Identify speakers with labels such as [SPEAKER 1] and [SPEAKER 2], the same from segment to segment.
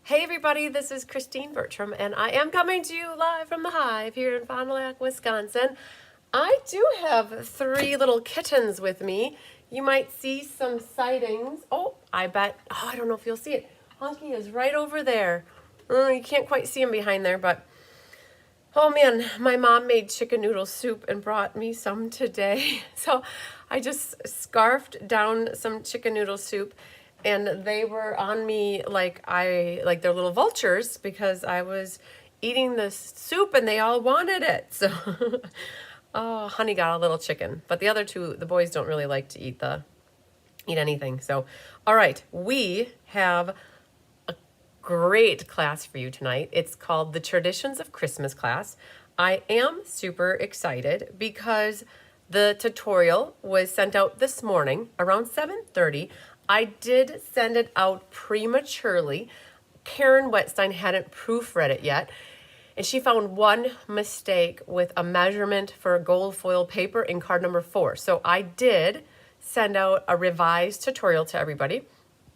[SPEAKER 1] Hey everybody, this is Christine Bertram, and I am coming to you live from the Hive here in Fond du Lac, Wisconsin. I do have 3 little kittens with me. You might see some sightings. I don't know if you'll see it. Hunky is right over there. You can't quite see him behind there, but oh man, my mom made chicken noodle soup and brought me some today. So I just scarfed down some chicken noodle soup, and they were on me like they're little vultures because I was eating the soup and they all wanted it. So oh, honey got a little chicken, but the other 2, the boys don't really like to eat anything. So all right, we have great class for you tonight. It's called the Traditions of Christmas class. I am super excited because the tutorial was sent out this morning around 7:30. I did send it out prematurely. Karen Wetstein hadn't proofread it yet, and she found one mistake with a measurement for gold foil paper in card number 4. So I did send out a revised tutorial to everybody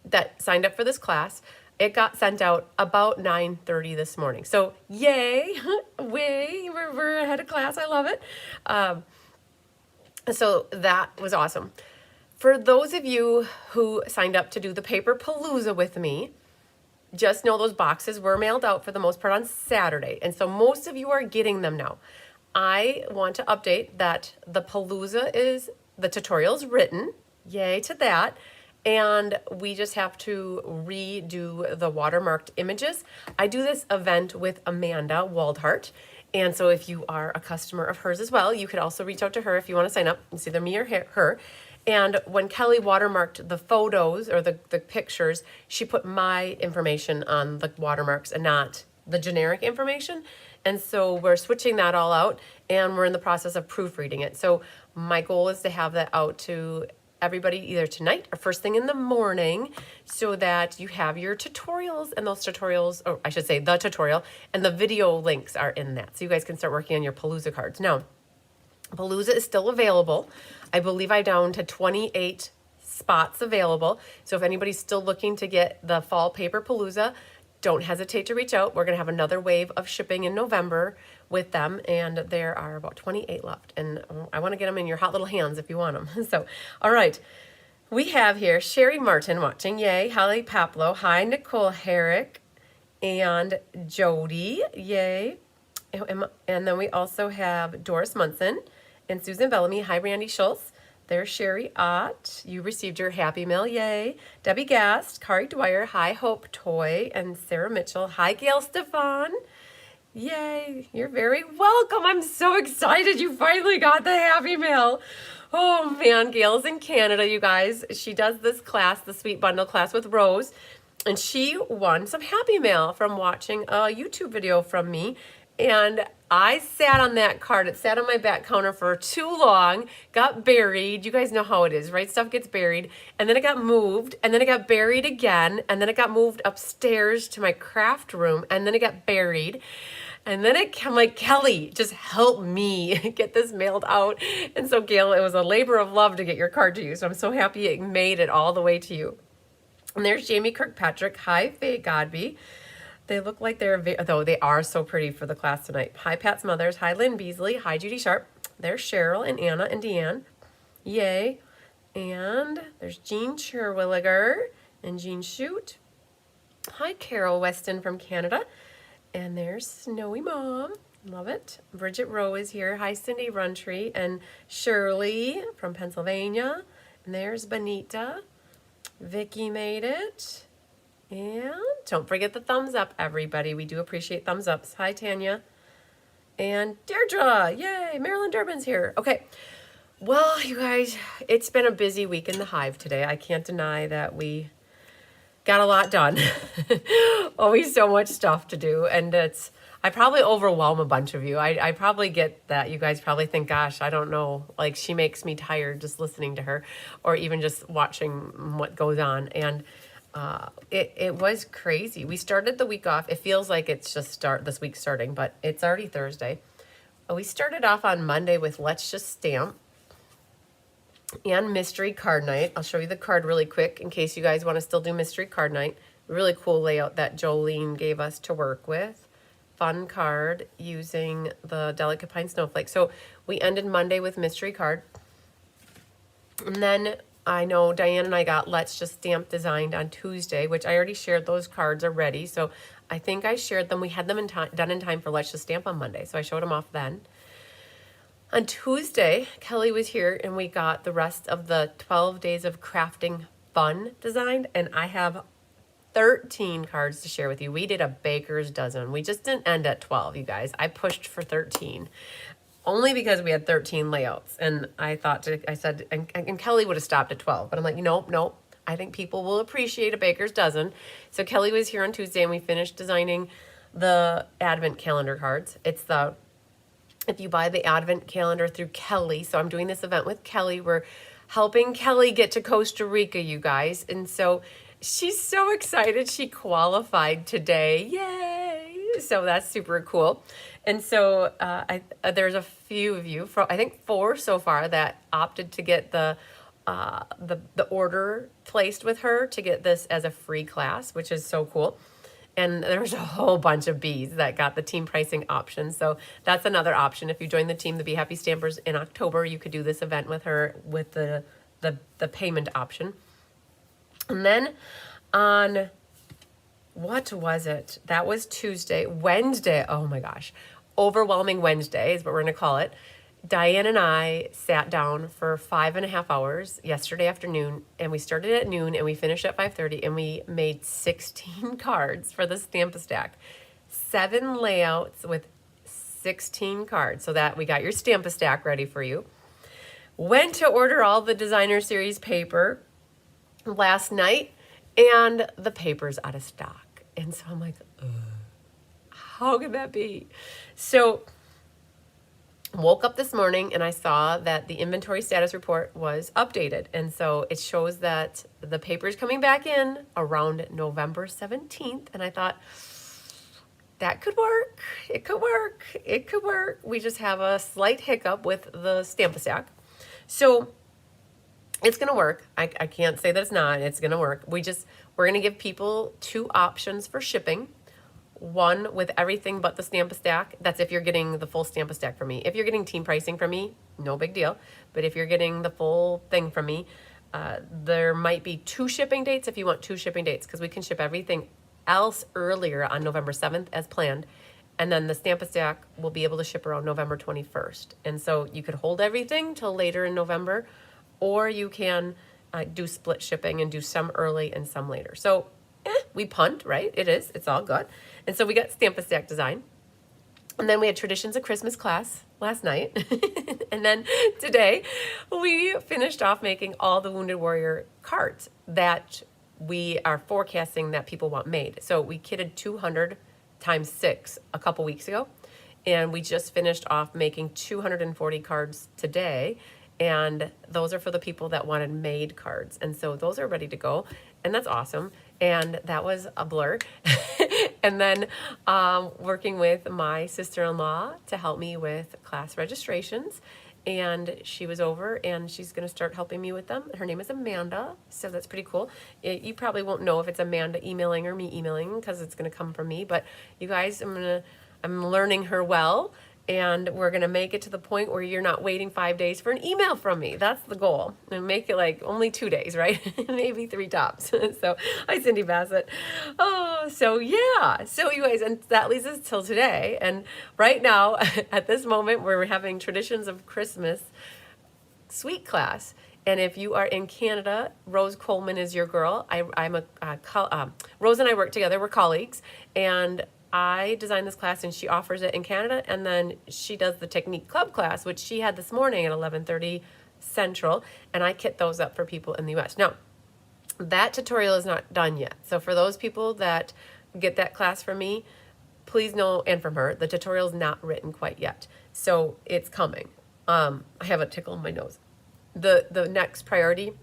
[SPEAKER 1] that signed up for this class. It got sent out about 9:30 this morning. So yay, we're ahead of class. I love it. So that was awesome. For those of you who signed up to do the paper palooza with me, just know those boxes were mailed out for the most part on Saturday. And so most of you are getting them now. I want to update that the tutorial is written. Yay to that. And we just have to redo the watermarked images. I do this event with Amanda Waldhart. And so if you are a customer of hers as well, you could also reach out to her if you want to sign up. It's either me or her. And when Kelly watermarked the photos or the pictures, she put my information on the watermarks and not the generic information. And so we're switching that all out, and we're in the process of proofreading it. So my goal is to have that out to everybody either tonight or first thing in the morning so that you have your tutorials, and those tutorials, or I should say the tutorial, and the video links are in that. So you guys can start working on your Palooza cards. Now, Palooza is still available. I believe I'm down to 28 spots available. So if anybody's still looking to get the fall paper Palooza, don't hesitate to reach out. We're going to have another wave of shipping in November with them, and there are about 28 left. And I want to get them in your hot little hands if you want them. So, all right. We have here Sherry Martin watching. Yay. Holly Paplo. Hi, Nicole Herrick and Jody. Yay. And then we also have Doris Munson and Susan Bellamy. Hi, Randy Schultz. There's Sherry Ott. You received your Happy Mail. Yay. Debbie Gast, Kari Dwyer. Hi, Hope Toy and Sarah Mitchell. Hi, Gail Stefan. Yay. You're very welcome. I'm so excited you finally got the Happy Mail. Oh, man. Gail's in Canada, you guys. She does this class, the Sweet Bundle class with Rose, and she won some Happy Mail from watching a YouTube video from me. And I sat on that card. It sat on my back counter for too long, got buried. You guys know how it is, right? Stuff gets buried. And then it got moved, and then it got buried again, and then it got moved upstairs to my craft room, and then it got buried. And then I'm like, Kelly, just help me get this mailed out. And so, Gail, it was a labor of love to get your card to you. So I'm so happy it made it all the way to you. And there's Jamie Kirkpatrick. Hi, Faye Godby. They look like though they are so pretty for the class tonight. Hi, Pat's Mothers. Hi, Lynn Beasley. Hi, Judy Sharp. There's Cheryl and Anna and Deanne. Yay. And there's Jean Sherwilliger and Jean Shute. Hi, Carol Weston from Canada. And there's Snowy Mom. Love it. Bridget Rowe is here. Hi, Cindy Runtree and Shirley from Pennsylvania. And there's Benita. Vicky made it. And don't forget the thumbs up, everybody. We do appreciate thumbs ups. Hi, Tanya. And Deirdre. Yay, Marilyn Durbin's here. Okay. Well, you guys, it's been a busy week in the Hive today. I can't deny that we got a lot done. Always so much stuff to do. And I probably overwhelm a bunch of you. I probably get that. You guys probably think, gosh, I don't know. Like, she makes me tired just listening to her or even just watching what goes on. And it was crazy. We started the week off. It feels like it's just this week starting, but it's already Thursday. We started off on Monday with Let's Just Stamp and Mystery Card Night. I'll show you the card really quick in case you guys want to still do Mystery Card Night. Really cool layout that Jolene gave us to work with. Fun card using the Delicate Pine Snowflake. So we ended Monday with mystery card. And then I know Diane and I got Let's Just Stamp designed on Tuesday, which I already shared those cards already. So I think I shared them. We had them done in time for Let's Just Stamp on Monday. So I showed them off then. On Tuesday, Kelly was here and we got the rest of the 12 Days of Crafting Fun designed. And I have 13 cards to share with you. We did a baker's dozen. We just didn't end at 12, you guys. I pushed for 13. Only because we had 13 layouts. And I said, and Kelly would have stopped at 12. But I'm like, nope. I think people will appreciate a baker's dozen. So Kelly was here on Tuesday and we finished designing the Advent calendar cards. If you buy the Advent calendar through Kelly, so I'm doing this event with Kelly. We're helping Kelly get to Costa Rica, you guys. And so she's so excited. She qualified today. Yay! So that's super cool. And so there's a few of you, I think 4 so far, that opted to get the order placed with her to get this as a free class, which is so cool. And there's a whole bunch of bees that got the team pricing option. So that's another option. If you join the team, the Be Happy Stampers, in October, you could do this event with her with the payment option. And then on, what was it? That was Tuesday. Wednesday, oh my gosh. Overwhelming Wednesday is what we're going to call it. Diane and I sat down for 5.5 hours yesterday afternoon, and we started at noon and we finished at 5:30, and we made 16 cards for the Stamp-a-Stack. 7 layouts with 16 cards, so that we got your Stamp-a-Stack ready for you. Went to order all the Designer Series paper last night, and the paper's out of stock. And so I'm like, how could that be? So woke up this morning and I saw that the inventory status report was updated. And so it shows that the paper is coming back in around November 17th. And I thought, that could work. It could work. It could work. We just have a slight hiccup with the Stamp-a-Stack. So it's going to work. I can't say that it's not. It's going to work. We're going to give people 2 options for shipping. One with everything but the Stamp-a-Stack. That's if you're getting the full Stamp-a-Stack from me. If you're getting team pricing from me, no big deal. But if you're getting the full thing from me, there might be 2 shipping dates if you want 2 shipping dates, because we can ship everything else earlier on November 7th as planned. And then the Stamp-a-Stack will be able to ship around November 21st. And so you could hold everything till later in November, or you can do split shipping and do some early and some later. So we punt, right? It's all good. And so we got Stamp-a-Stack design. And then we had Traditions of Christmas class last night. And then today we finished off making all the Wounded Warrior cards that we are forecasting that people want made. So we kitted 200 times 6 a couple weeks ago. And we just finished off making 240 cards today. And those are for the people that wanted made cards. And so those are ready to go. And that's awesome. And that was a blur. And then working with my sister-in-law to help me with class registrations. And she was over and she's going to start helping me with them. Her name is Amanda. So that's pretty cool. You probably won't know if it's Amanda emailing or me emailing because it's going to come from me. But you guys, I'm learning her well. And we're going to make it to the point where you're not waiting 5 days for an email from me. That's the goal. And make it like only 2 days, right? Maybe 3 tops. So, hi, Cindy Bassett. Oh, so yeah. So you guys, and that leads us till today. And right now, at this moment, we're having Traditions of Christmas Sweet class. And if you are in Canada, Rose Coleman is your girl. Rose and I work together. We're colleagues. And I designed this class and she offers it in Canada, and then she does the Technique Club class, which she had this morning at 11:30 Central, and I kit those up for people in the US. Now, that tutorial is not done yet. So for those people that get that class from me, please know, and from her, the tutorial is not written quite yet. So it's coming. I have a tickle in my nose. The next priority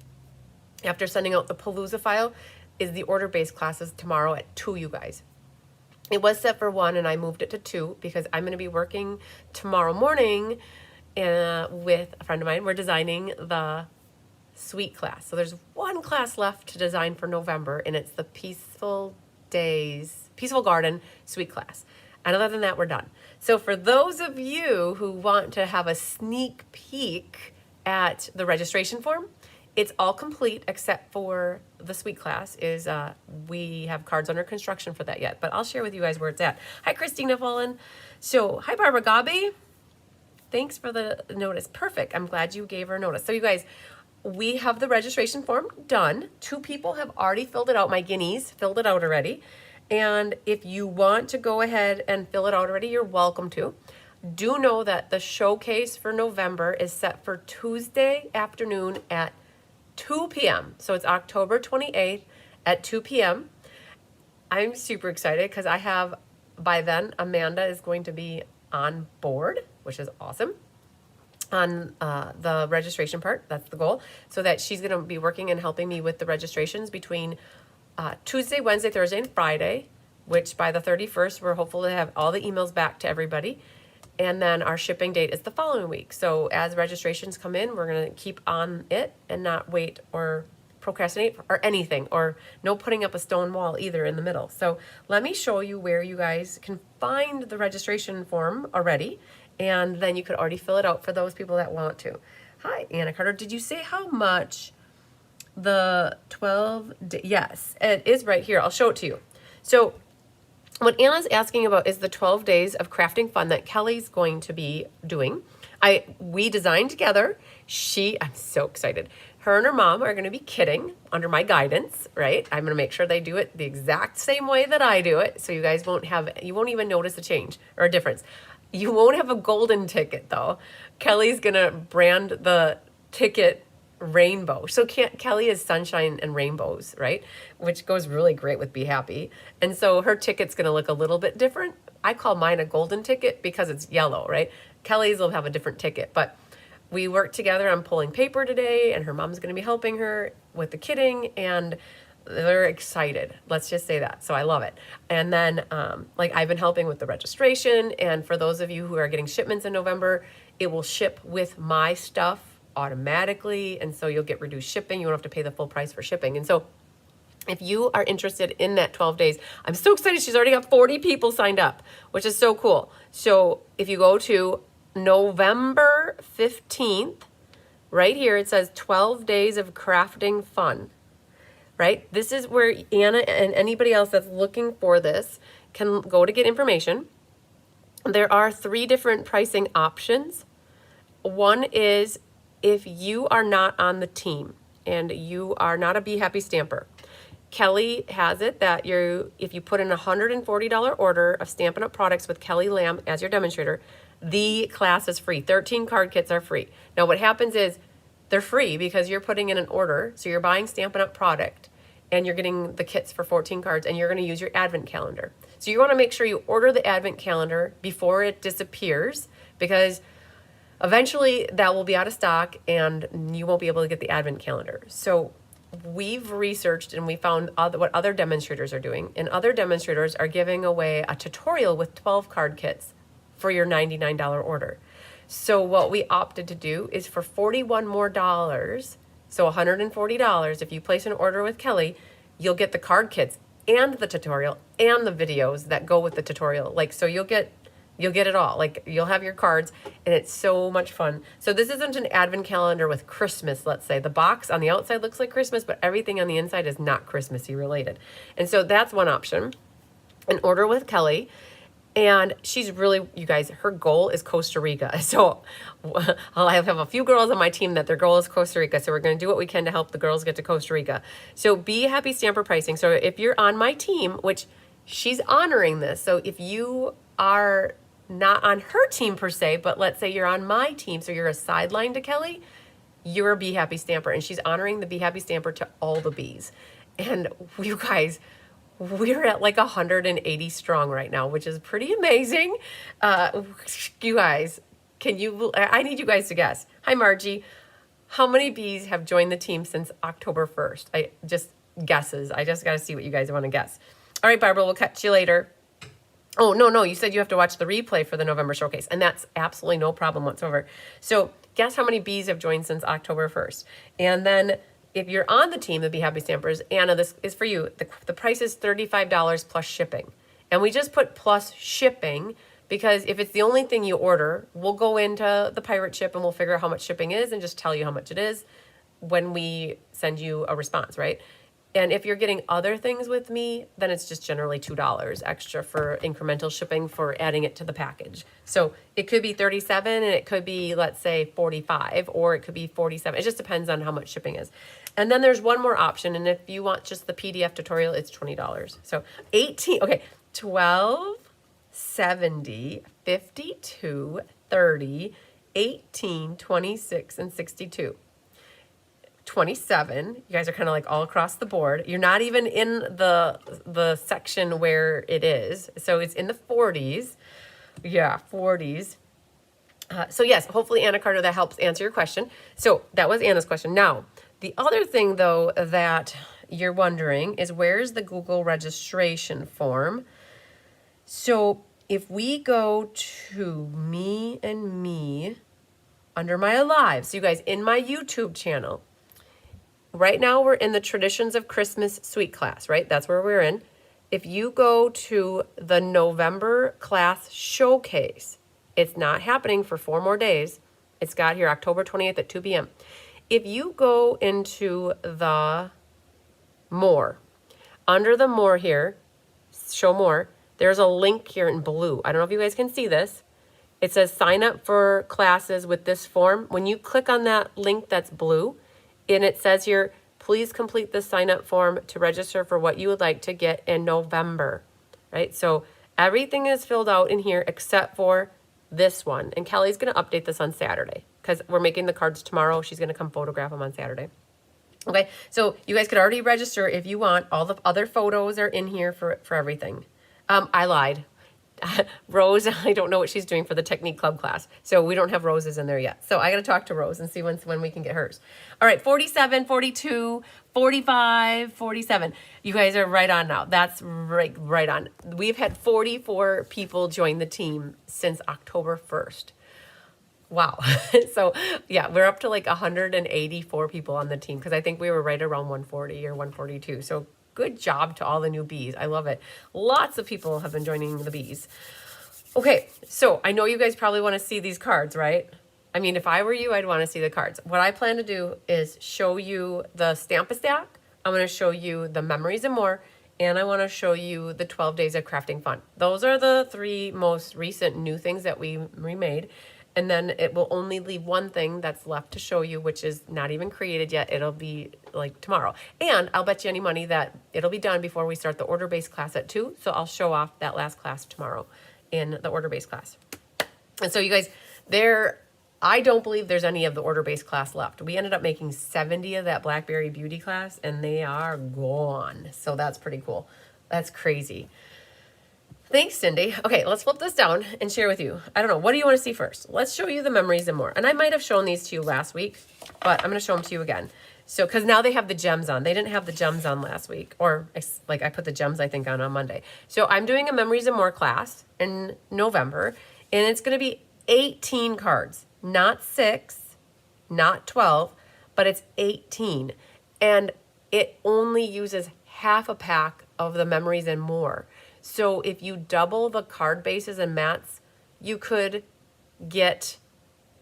[SPEAKER 1] after sending out the Palooza file is the order-based classes tomorrow at 2, you guys. It was set for 1 and I moved it to 2 because I'm going to be working tomorrow morning with a friend of mine. We're designing the Suite class. So there's one class left to design for November, and it's the Peaceful Garden Suite class. And other than that, we're done. So for those of you who want to have a sneak peek at the registration form, it's all complete except for the suite class. We have cards under construction for that yet, but I'll share with you guys where it's at. Hi, Christina Fallen. So, hi, Barbara Gabi. Thanks for the notice. Perfect. I'm glad you gave her notice. So you guys, we have the registration form done. 2 people have already filled it out. My guineas filled it out already. And if you want to go ahead and fill it out already, you're welcome to. Do know that the showcase for November is set for Tuesday afternoon at 2 p.m. So it's October 28th at 2 p.m. I'm super excited because by then, Amanda is going to be on board, which is awesome, on the registration part. That's the goal. So that she's going to be working and helping me with the registrations between Tuesday, Wednesday, Thursday, and Friday, which by the 31st, we're hopeful to have all the emails back to everybody. And then our shipping date is the following week. So as registrations come in, we're going to keep on it and not wait or procrastinate or anything, or no putting up a stone wall either in the middle. So let me show you where you guys can find the registration form already, and then you could already fill it out for those people that want to. Hi, Anna Carter. Did you say how much the 12 yes, it is right here. I'll show it to you. So what Anna's asking about is the 12 days of crafting fun that Kelly's going to be doing. We designed together. I'm so excited. Her and her mom are going to be kidding under my guidance, right? I'm going to make sure they do it the exact same way that I do it. So you guys you won't even notice a change or a difference. You won't have a golden ticket though. Kelly's going to brand the ticket rainbow. So Kelly is sunshine and rainbows, right? Which goes really great with Be Happy. And so her ticket's going to look a little bit different. I call mine a golden ticket because it's yellow, right? Kelly's will have a different ticket, but we worked together on pulling paper today, and her mom's going to be helping her with the kitting, and they're excited. Let's just say that. So I love it. And then, I've been helping with the registration, and for those of you who are getting shipments in November, it will ship with my stuff automatically, and so you'll get reduced shipping. You won't have to pay the full price for shipping. And so if you are interested in that 12 days, I'm so excited. She's already got 40 people signed up, which is so cool. So if you go to November 15th, right here, it says 12 days of crafting fun, right? This is where Anna and anybody else that's looking for this can go to get information. There are 3 different pricing options. One is if you are not on the team and you are not a Be Happy stamper. Kelly has it that if you put in a $140 order of Stampin' Up! Products with Kelly Lamb as your demonstrator, the class is free. 13 card kits are free. Now what happens is they're free because you're putting in an order. So you're buying Stampin' Up! Product and you're getting the kits for 14 cards, and you're going to use your advent calendar. So you want to make sure you order the advent calendar before it disappears, because eventually that will be out of stock and you won't be able to get the advent calendar. So we've researched and we found what other demonstrators are doing, and other demonstrators are giving away a tutorial with 12 card kits for your $99 order. So what we opted to do is for $41 more, so $140, if you place an order with Kelly, you'll get the card kits and the tutorial and the videos that go with the tutorial. So you'll get it all. You'll have your cards, and it's so much fun. So this isn't an advent calendar with Christmas, let's say. The box on the outside looks like Christmas, but everything on the inside is not Christmassy related. And so that's one option. An order with Kelly. And she's really, you guys, her goal is Costa Rica. So I have a few girls on my team that their goal is Costa Rica. So we're going to do what we can to help the girls get to Costa Rica. So Be Happy stamper pricing. So if you're on my team, which she's honoring this. So if you are not on her team per se, but let's say you're on my team, so you're a sideline to Kelly, you're a Be Happy stamper. And she's honoring the Be Happy stamper to all the bees. And you guys, we're at 180 strong right now, which is pretty amazing. You guys, I need you guys to guess. Hi, Margie. How many bees have joined the team since October 1st? Guesses. I just got to see what you guys want to guess. All right, Barbara, we'll catch you later. Oh, no, no, you said you have to watch the replay for the November showcase, and that's absolutely no problem whatsoever. So guess how many bees have joined since October 1st? And then if you're on the team, the Be Happy Stampers, Anna, this is for you. The price is $35 plus shipping. And we just put plus shipping because if it's the only thing you order, we'll go into the pirate ship and we'll figure out how much shipping is and just tell you how much it is when we send you a response, right? And if you're getting other things with me, then it's just generally $2 extra for incremental shipping for adding it to the package. So it could be 37 and it could be, let's say, 45, or it could be 47. It just depends on how much shipping is. And then there's one more option. And if you want just the PDF tutorial, it's $20. So 18, okay, 12, 70, 52, 30, 18, 26, and 62. 27. You guys are kind of like all across the board. You're not even in the section where it is. So it's in the 40s. Yeah, 40s. So yes, hopefully Anna Carter, that helps answer your question. So that was Anna's question. Now, the other thing though that you're wondering is where's the Google registration form? So if we go to me and me under my lives, so you guys in my YouTube channel, right now we're in the Traditions of Christmas Suite class, right? That's where we're in. If you go to the November class showcase, it's not happening for 4 more days. It's got here October 28th at 2 p.m. If you go into the more, under the more here, show more, there's a link here in blue. I don't know if you guys can see this. It says sign up for classes with this form. When you click on that link that's blue, and it says here, please complete the sign up form to register for what you would like to get in November, right? So everything is filled out in here except for this one. And Kelly's going to update this on Saturday because we're making the cards tomorrow. She's going to come photograph them on Saturday. Okay, so you guys could already register if you want. All the other photos are in here for everything. I lied. Rose, I don't know what she's doing for the Technique Club class. So we don't have Rose's in there yet. So I got to talk to Rose and see when we can get hers. All right, 47, 42, 45, 47. You guys are right on now. That's right on. We've had 44 people join the team since October 1st. Wow. So yeah, we're up to like 184 people on the team because I think we were right around 140 or 142. So good job to all the new bees. I love it. Lots of people have been joining the bees. Okay, so I know you guys probably want to see these cards, right? I mean, if I were you, I'd want to see the cards. What I plan to do is show you the Stamp-a-Stack. I'm going to show you the Memories and More, and I want to show you the 12 Days of Crafting Fun. Those are the 3 most recent new things that we remade. And then it will only leave one thing that's left to show you, which is not even created yet. It'll be like tomorrow. And I'll bet you any money that it'll be done before we start the order-based class at 2. So I'll show off that last class tomorrow in the order-based class. And so you guys, I don't believe there's any of the order-based class left. We ended up making 70 of that Blackberry Beauty class, and they are gone. So that's pretty cool. That's crazy. Thanks, Cindy. Okay, let's flip this down and share with you. I don't know. What do you want to see first? Let's show you the Memories and More. And I might have shown these to you last week, but I'm going to show them to you again. So, because now they have the gems on. They didn't have the gems on last week. Or, like, I put the gems, I think, on Monday. So, I'm doing a Memories and More class in November. And it's going to be 18 cards. Not 6, not 12, but it's 18. And it only uses half a pack of the Memories and More. So if you double the card bases and mats, you could get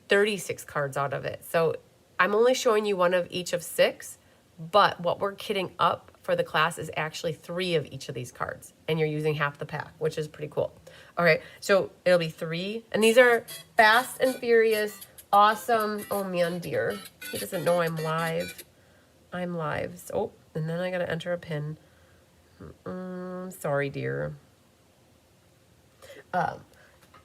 [SPEAKER 1] 36 cards out of it. So I'm only showing you one of each of 6, but what we're kitting up for the class is actually 3 of each of these cards. And you're using half the pack, which is pretty cool. All right, so it'll be 3. And these are fast and furious, awesome. Oh man, dear. He doesn't know I'm live. I'm live. So, and then I got to enter a pin. Sorry, dear.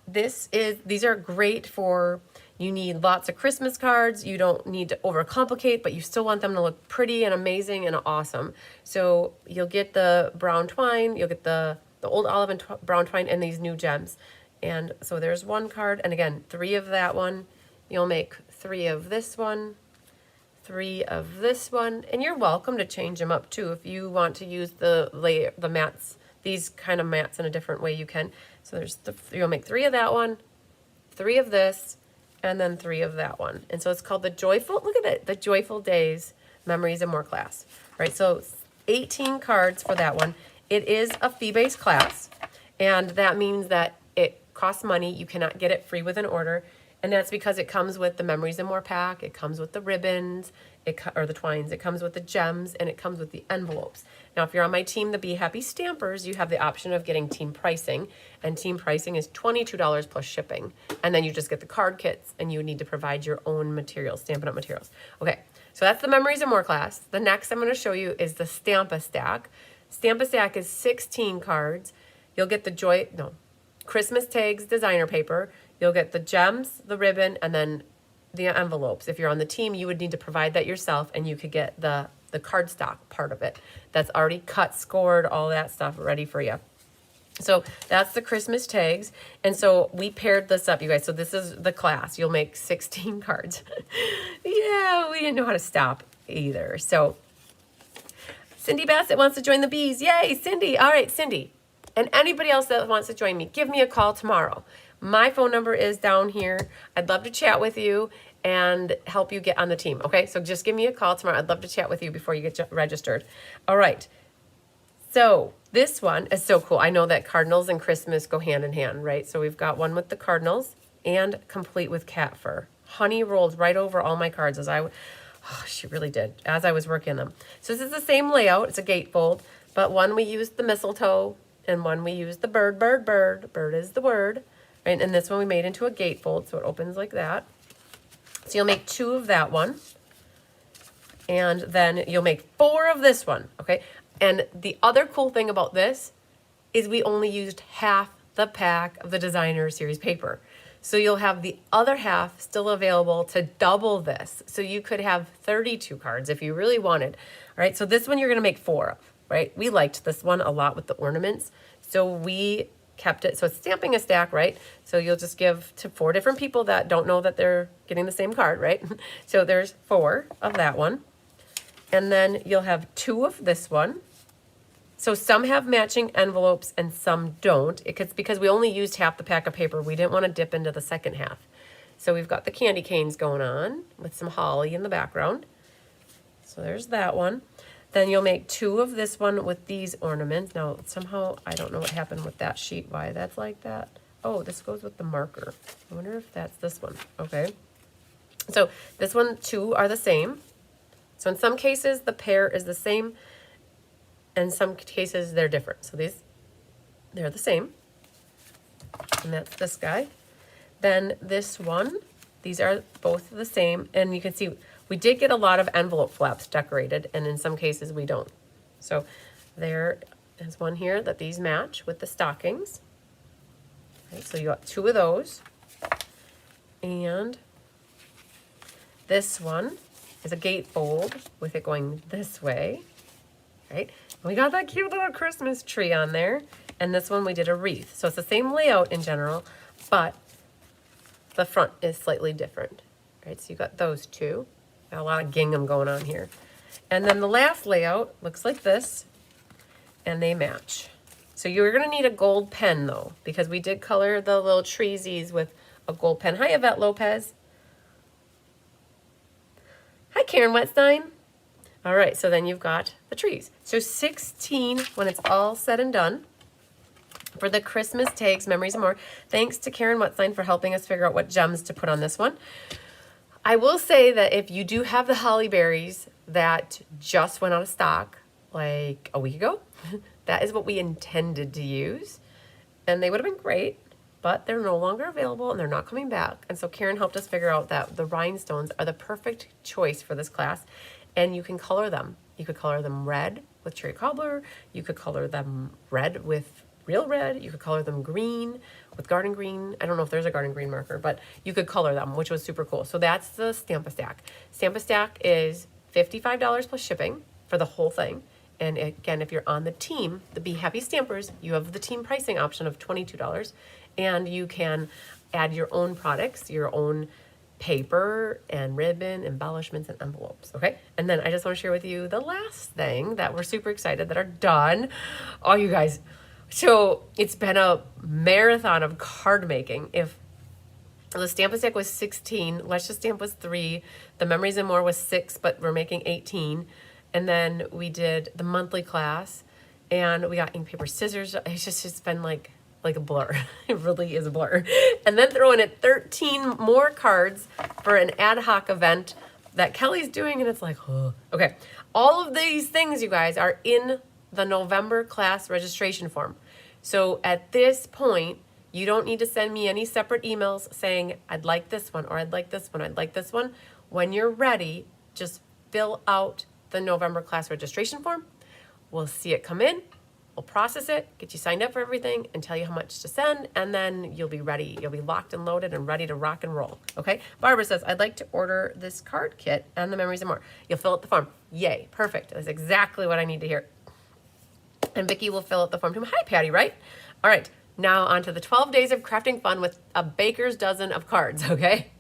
[SPEAKER 1] These are great for, you need lots of Christmas cards. You don't need to overcomplicate, but you still want them to look pretty and amazing and awesome. So you'll get the brown twine, you'll get the old olive and brown twine and these new gems. And so there's one card. And again, 3 of that one. You'll make 3 of this one. 3 of this one, and you're welcome to change them up too if you want to use the mats these kind of mats in a different way, you can. So you'll make 3 of that one, 3 of this, and then 3 of that one. And so it's called the Joyful, look at it, the Joyful Days Memories and More class. Right, so 18 cards for that one. It is a fee-based class, and that means that it costs money. You cannot get it free with an order, and that's because it comes with the Memories and More pack, it comes with the ribbons, or the twines, it comes with the gems, and it comes with the envelopes. Now, if you're on my team, the Be Happy Stampers, you have the option of getting team pricing, and team pricing is $22 plus shipping, and then you just get the card kits, and you need to provide your own materials, Stampin' Up! Materials. Okay, so that's the Memories and More class. The next I'm going to show you is the Stamp-A-Stack. Stamp-A-Stack is 16 cards. You'll get the Christmas Tags designer paper. You'll get the gems, the ribbon, and then the envelopes. If you're on the team, you would need to provide that yourself, and you could get the cardstock part of it. That's already cut, scored, all that stuff ready for you. So that's the Christmas tags. And so we paired this up, you guys. So this is the class. You'll make 16 cards. Yeah, we didn't know how to stop either. So Cindy Bassett wants to join the bees. Yay, Cindy. All right, Cindy. And anybody else that wants to join me, give me a call tomorrow. My phone number is down here. I'd love to chat with you and help you get on the team. Okay, so just give me a call tomorrow. I'd love to chat with you before you get registered. All right. So this one is so cool. I know that cardinals and Christmas go hand in hand, right? So we've got one with the cardinals and complete with cat fur. Honey rolled right over all my cards she really did, as I was working them. So this is the same layout. It's a gatefold, but one we used the mistletoe and one we used the bird. Bird is the word, right? And this one we made into a gatefold, so it opens like that. So you'll make 2 of that one, and then you'll make 4 of this one, okay? And the other cool thing about this is we only used half the pack of the designer series paper. So you'll have the other half still available to double this. So you could have 32 cards if you really wanted. All right, so this one you're gonna make 4 of, right? We liked this one a lot with the ornaments. So we kept it, so it's stamping a stack, right? So you'll just give to 4 different people that don't know that they're getting the same card, right? So there's 4 of that one. And then you'll have 2 of this one. So some have matching envelopes and some don't. It's because we only used half the pack of paper. We didn't want to dip into the second half. So we've got the candy canes going on with some holly in the background. So there's that one. Then you'll make 2 of this one with these ornaments. Now, somehow, I don't know what happened with that sheet, why that's like that. Oh, this goes with the marker. I wonder if that's this one. Okay. So this one, 2 are the same. So in some cases, the pair is the same. In some cases, they're different. So they're the same. And that's this guy. Then this one, these are both the same. And you can see we did get a lot of envelope flaps decorated, and in some cases we don't. So there is one here that these match with the stockings. Okay, so you got 2 of those. And this one is a gatefold with it going this way. Right? We got that cute little Christmas tree on there. And this one we did a wreath. So it's the same layout in general, but the front is slightly different. Right? So you got those 2. Got a lot of gingham going on here. And then the last layout looks like this, and they match. So you're going to need a gold pen, though, because we did color the little treesies with a gold pen. Hi, Yvette Lopez. Hi, Karen Wetstein. All right, so then you've got the trees. So 16 when it's all said and done for the Christmas tags, memories and more. Thanks to Karen Wetstein for helping us figure out what gems to put on this one. I will say that if you do have the holly berries that just went out of stock like a week ago, that is what we intended to use. And they would have been great, but they're no longer available and they're not coming back. And so Karen helped us figure out that the rhinestones are the perfect choice for this class. And you can color them. You could color them red with cherry cobbler. You could color them red with real red. You could color them green with garden green. I don't know if there's a garden green marker, but you could color them, which was super cool. So that's the Stamp-A-Stack. Stamp-A-Stack is $55 plus shipping for the whole thing. And again, if you're on the team, the Be Happy Stampers, you have the team pricing option of $22. And you can add your own products, your own paper and ribbon, embellishments, and envelopes, okay? And then I just want to share with you the last thing that we're super excited that are done. Oh, you guys, So it's been a marathon of card making. If the Stamp-A-Stack was 16, Let's Just Stamp was 3, the Memories and More was 6, but we're making 18. And then we did the monthly class, and we got ink, paper, scissors. It's been like a blur. It really is a blur. And then throw in at 13 more cards for an ad hoc event that Kelly's doing, and it's like, oh. Okay. All of these things, you guys, are in the November class registration form. So at this point, you don't need to send me any separate emails saying, I'd like this one, or I'd like this one, I'd like this one. When you're ready, just fill out the November class registration form. We'll see it come in. We'll process it, get you signed up for everything, and tell you how much to send, and then you'll be ready. You'll be locked and loaded and ready to rock and roll, okay? Barbara says, I'd like to order this card kit and the Memories and More. You'll fill out the form. Yay, perfect. That's exactly what I need to hear. And Vicki will fill out the form too. Hi, Patty, right? All right, now on to the 12 days of crafting fun with a baker's dozen of cards, okay?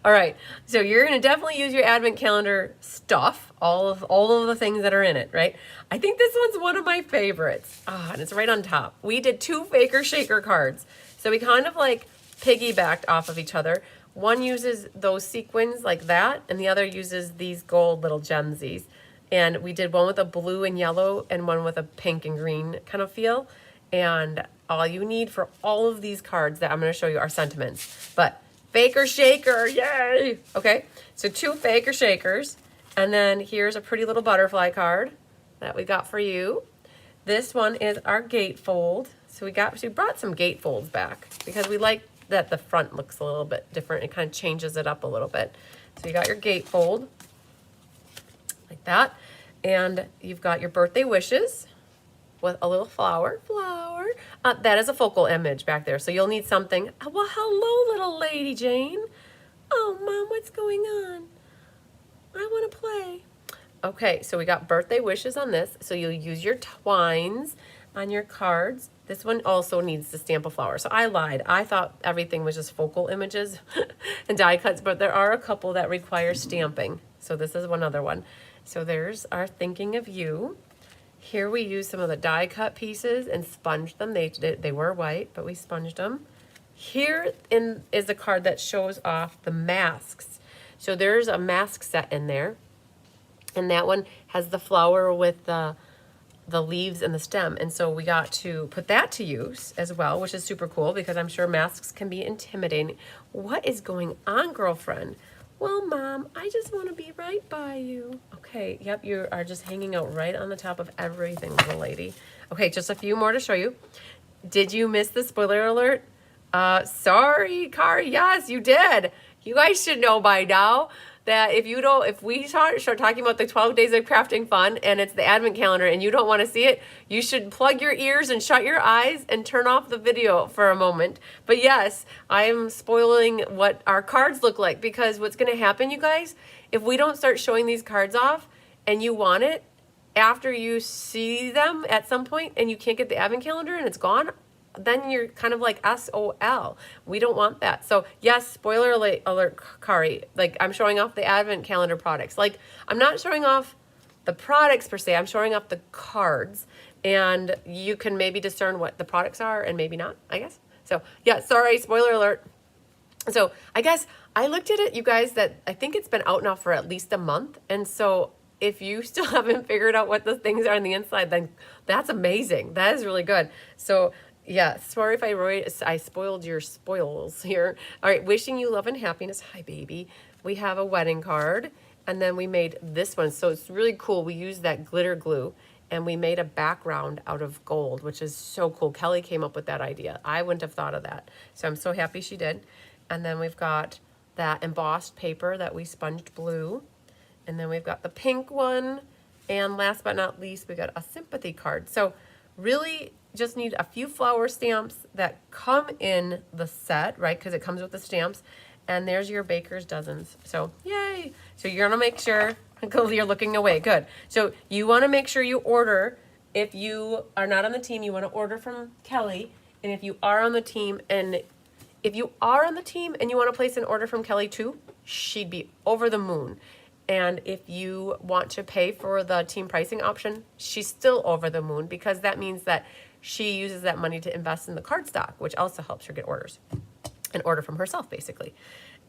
[SPEAKER 1] All right, so you're going to definitely use your advent calendar stuff, all of the things that are in it, right? I think this one's one of my favorites. And it's right on top. We did 2 Faker Shaker cards. So we kind of like piggybacked off of each other. One uses those sequins like that, and the other uses these gold little gemsies. And we did one with a blue and yellow and one with a pink and green kind of feel. And all you need for all of these cards that I'm going to show you are sentiments. But Faker Shaker, yay! Okay, so 2 Faker Shakers, and then here's a pretty little butterfly card that we got for you. This one is our gatefold. So we brought some gatefolds back because we like that the front looks a little bit different. It kind of changes it up a little bit. So you got your gatefold like that, and you've got your birthday wishes with a little flower. That is a focal image back there, so you'll need something. Well, hello, little lady Jane. Oh, Mom, what's going on? I want to play. Okay, so we got birthday wishes on this, so you'll use your twines on your cards. This one also needs to stamp a flower, so I lied. I thought everything was just focal images and die cuts, but there are a couple that require stamping, so this is one other one. So there's our Thinking of You. Here we use some of the die cut pieces and sponged them. They were white, but we sponged them. Here is a card that shows off the masks. So there's a mask set in there, and that one has the flower with the leaves and the stem. And so we got to put that to use as well, which is super cool because I'm sure masks can be intimidating. What is going on, girlfriend? Well, Mom, I just want to be right by you. Okay, yep, you are just hanging out right on the top of everything, little lady. Okay, just a few more to show you. Did you miss the spoiler alert? Sorry, Kari, yes, you did. You guys should know by now that if we start talking about the 12 days of crafting fun and it's the advent calendar and you don't want to see it, you should plug your ears and shut your eyes and turn off the video for a moment. But yes, I am spoiling what our cards look like, because what's going to happen, you guys, if we don't start showing these cards off and you want it after you see them at some point and you can't get the advent calendar and it's gone, then you're kind of like SOL. We don't want that. So yes, spoiler alert, Kari. Like, I'm showing off the advent calendar products. Like, I'm not showing off the products per se. I'm showing off the cards, and you can maybe discern what the products are and maybe not, I guess. So yeah, sorry, spoiler alert. So I guess I looked at it, you guys, that I think it's been out now for at least a month. And so if you still haven't figured out what the things are on the inside, then that's amazing. That is really good. So yeah, sorry if I spoiled your spoils here. All right, wishing you love and happiness. Hi, baby. We have a wedding card, and then we made this one. So it's really cool. We used that glitter glue, and we made a background out of gold, which is so cool. Kelly came up with that idea. I wouldn't have thought of that. So I'm so happy she did. And then we've got that embossed paper that we sponged blue. And then we've got the pink one. And last but not least, we got a sympathy card. So really just need a few flower stamps that come in the set, right? Because it comes with the stamps. And there's your baker's dozens. So yay. So you're going to make sure, you're looking away. Good. So you want to make sure you order. If you are not on the team, you want to order from Kelly. And if you are on the team and you want to place an order from Kelly too, she'd be over the moon. And if you want to pay for the team pricing option, she's still over the moon, because that means that she uses that money to invest in the cardstock, which also helps her get orders and order from herself, basically.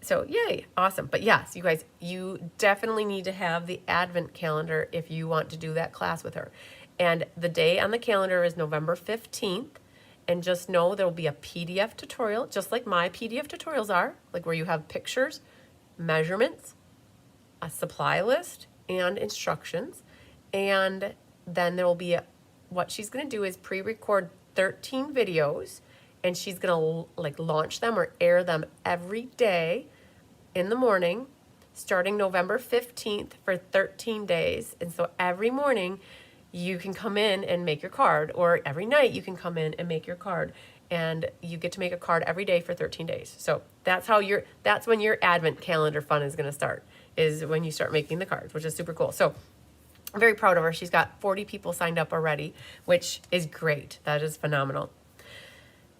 [SPEAKER 1] So yay, awesome. But yes, you guys, you definitely need to have the advent calendar if you want to do that class with her. And the day on the calendar is November 15th. And just know there will be a PDF tutorial, just like my PDF tutorials are, like where you have pictures, measurements, a supply list, and instructions. And then there will be what she's going to do is pre-record 13 videos, and she's going to like launch them or air them every day in the morning, starting November 15th for 13 days. And so every morning you can come in and make your card, or every night you can come in and make your card, and you get to make a card every day for 13 days. So that's when your advent calendar fun is going to start, is when you start making the cards, which is super cool. So I'm very proud of her. She's got 40 people signed up already, which is great. That is phenomenal.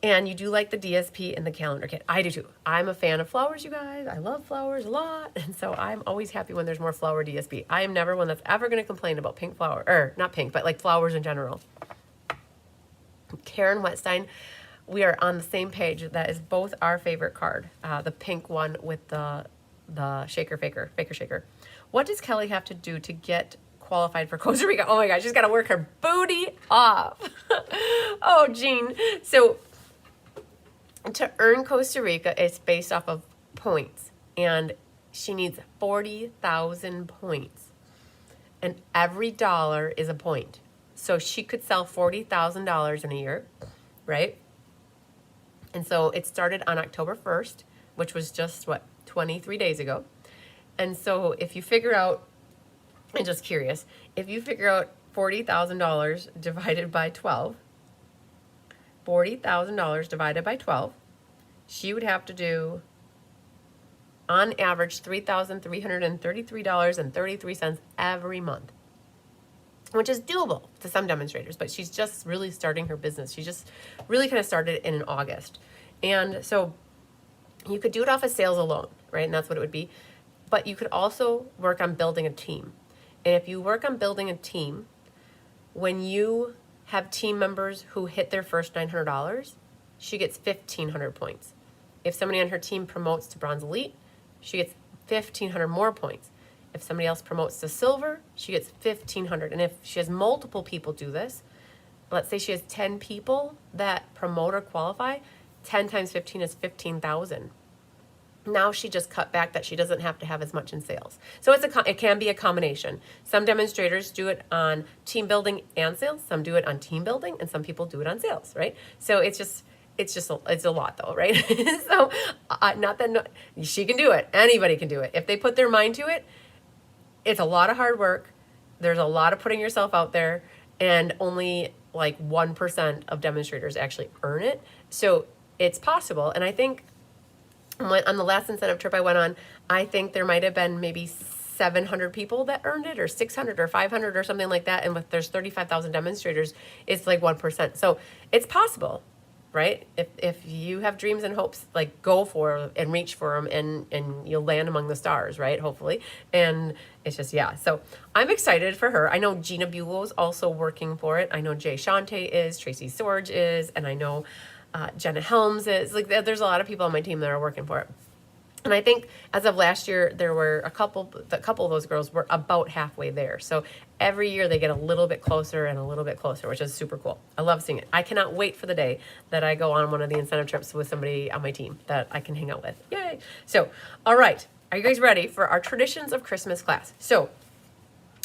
[SPEAKER 1] And you do like the DSP and the calendar kit. I do too. I'm a fan of flowers, you guys. I love flowers a lot. And so I'm always happy when there's more flower DSP. I am never one that's ever going to complain about pink flower, or not pink, but like flowers in general. Karen Wetstein, we are on the same page. That is both our favorite card. The pink one with the faker shaker. What does Kelly have to do to get qualified for Costa Rica? Oh my gosh, she's got to work her booty off. Oh, Jean. So to earn Costa Rica, it's based off of points, and she needs 40,000 points, and every dollar is a point. So she could sell $40,000 in a year, right? And so it started on October 1st, which was just 23 days ago. And so if you figure out, I'm just curious, if you figure out $40,000 divided by 12, $40,000 divided by 12, she would have to do, on average, $3,333.33 every month, which is doable to some demonstrators, but she's just really starting her business. She just really kind of started in August. And so you could do it off of sales alone, right? And that's what it would be. But you could also work on building a team. And if you work on building a team, when you have team members who hit their first $900, she gets 1,500 points. If somebody on her team promotes to Bronze Elite, she gets 1,500 more points. If somebody else promotes to Silver, she gets 1,500. And if she has multiple people do this, let's say she has 10 people that promote or qualify, 10 times 15 is 15,000. Now she just cut back that she doesn't have to have as much in sales. So it can be a combination. Some demonstrators do it on team building and sales. Some do it on team building, and some people do it on sales, right? So it's a lot though, right? So she can do it. Anybody can do it. If they put their mind to it, it's a lot of hard work. There's a lot of putting yourself out there, and only like 1% of demonstrators actually earn it. So it's possible. And I think on the last incentive trip I went on, I think there might have been maybe 700 people that earned it, or 600 or 500 or something like that. And there's 35,000 demonstrators, it's like 1%. So it's possible, right? If you have dreams and hopes, like go for and reach for them, and you'll land among the stars, right? Hopefully. And it's just, yeah. So I'm excited for her. I know Gina Buell's also working for it. I know Jay Shante is, Tracy Sorge is, and I know Jenna Helms is. Like, there's a lot of people on my team that are working for it. And I think as of last year, there were a couple of those girls were about halfway there. So every year they get a little bit closer and a little bit closer, which is super cool. I love seeing it. I cannot wait for the day that I go on one of the incentive trips with somebody on my team that I can hang out with. Yay. So, all right. Are you guys ready for our Traditions of Christmas class? So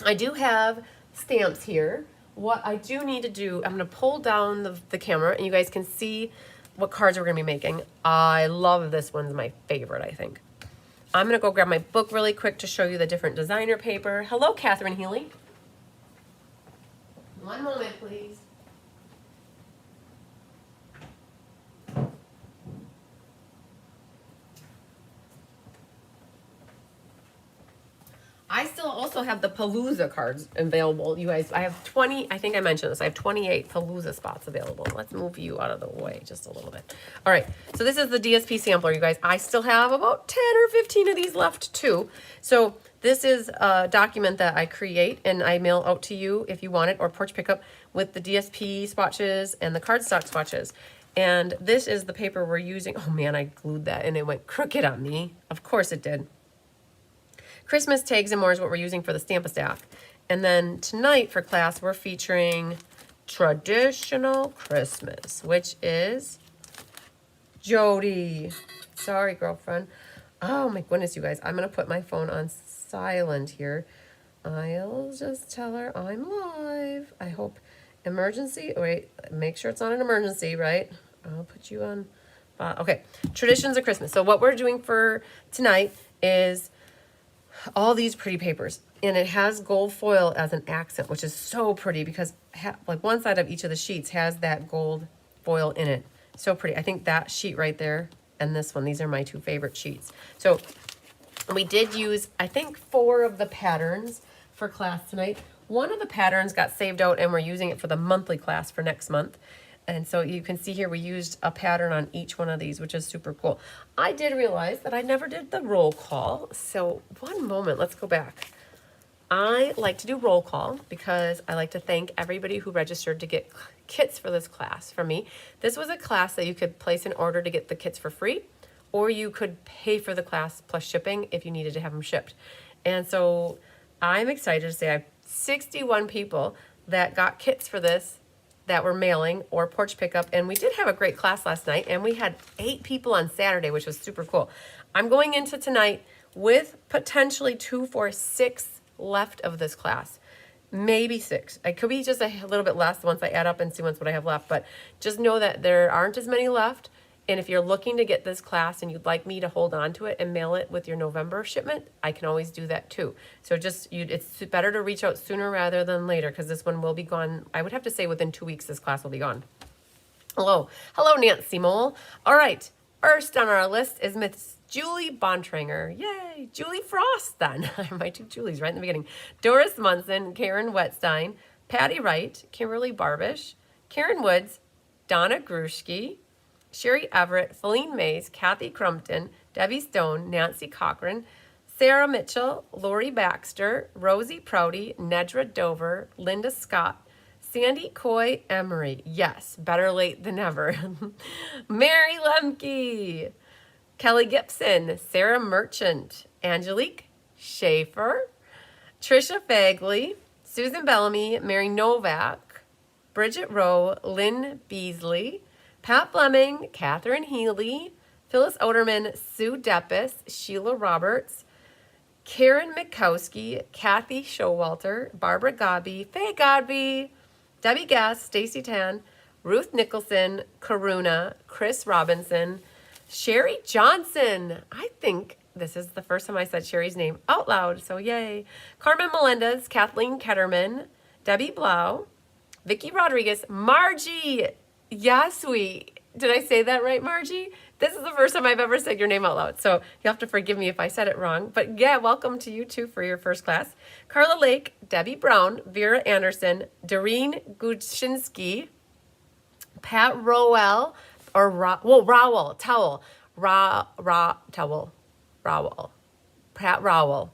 [SPEAKER 1] I do have stamps here. What I do need to do, I'm going to pull down the camera, and you guys can see what cards we're going to be making. I love this one's my favorite, I think. I'm going to go grab my book really quick to show you the different designer paper. Hello, Catherine Healy. One moment, please. I still also have the Palooza cards available. You guys, I have 20, I think I mentioned this, I have 28 Palooza spots available. Let's move you out of the way just a little bit. All right, so this is the DSP sampler, you guys. I still have about 10 or 15 of these left too. So This is a document that I create and I mail out to you if you want it, or porch pickup, with the DSP swatches and the cardstock swatches. And this is the paper we're using. Oh man, I glued that and it went crooked on me. Of course it did. Christmas tags and more is what we're using for the Stamp-a-Stack. And then tonight for class, we're featuring Traditional Christmas, which is Jody. Sorry, girlfriend. Oh my goodness, you guys. I'm going to put my phone on silent here. I'll just tell her I'm live. I hope emergency. Wait, make sure it's not an emergency, right? I'll put you on. Okay, Traditions of Christmas. So what we're doing for tonight is all these pretty papers. And it has gold foil as an accent, which is so pretty because like one side of each of the sheets has that gold foil in it. So pretty. I think that sheet right there and this one, these are my two favorite sheets. So we did use, I think, 4 of the patterns for class tonight. One of the patterns got saved out and we're using it for the monthly class for next month. And so you can see here we used a pattern on each one of these, which is super cool. I did realize that I never did the roll call. So one moment, let's go back. I like to do roll call because I like to thank everybody who registered to get kits for this class from me. This was a class that you could place an order to get the kits for free, or you could pay for the class plus shipping if you needed to have them shipped. And so I'm excited to say I have 61 people that got kits for this that were mailing or porch pickup. And we did have a great class last night, and we had 8 people on Saturday, which was super cool. I'm going into tonight with potentially 2, 4, 6 left of this class. Maybe 6. It could be just a little bit less once I add up and see what I have left. But just know that there aren't as many left. And if you're looking to get this class and you'd like me to hold on to it and mail it with your November shipment, I can always do that too. So just, it's better to reach out sooner rather than later because this one will be gone. I would have to say within 2 weeks this class will be gone. Hello, Nancy Mole. All right, first on our list is Miss Julie Bontranger. Yay, Julie Frost then. My 2 Julies right in the beginning. Doris Munson, Karen Wetstein, Patty Wright, Kimberly Barbish, Karen Woods, Donna Grushke, Sherry Everett, Feline Mays, Kathy Crumpton, Debbie Stone, Nancy Cochran, Sarah Mitchell, Lori Baxter, Rosie Prouty, Nedra Dover, Linda Scott, Sandy Coy Emery. Yes, better late than never. Mary Lemke, Kelly Gibson, Sarah Merchant, Angelique Schaefer, Trisha Fagley, Susan Bellamy, Mary Novak, Bridget Rowe, Lynn Beasley, Pat Fleming, Catherine Healy, Phyllis Oderman, Sue Deppis, Sheila Roberts, Karen Mikowski, Kathy Showalter, Barbara Godby, Faye Godby, Debbie Gass, Stacy Tan, Ruth Nicholson, Karuna, Chris Robinson, Sherry Johnson. I think this is the first time I said Sherry's name out loud, so yay. Carmen Melendez, Kathleen Ketterman, Debbie Blau, Vicky Rodriguez, Margie. Yeah, sweet. Did I say that right, Margie? This is the first time I've ever said your name out loud, so you have to forgive me if I said it wrong. But yeah, welcome to you too for your first class. Carla Lake, Debbie Brown, Vera Anderson, Doreen Guczynski, Pat Rowell, or Rowell, Towel, Rowell, Pat Rowell.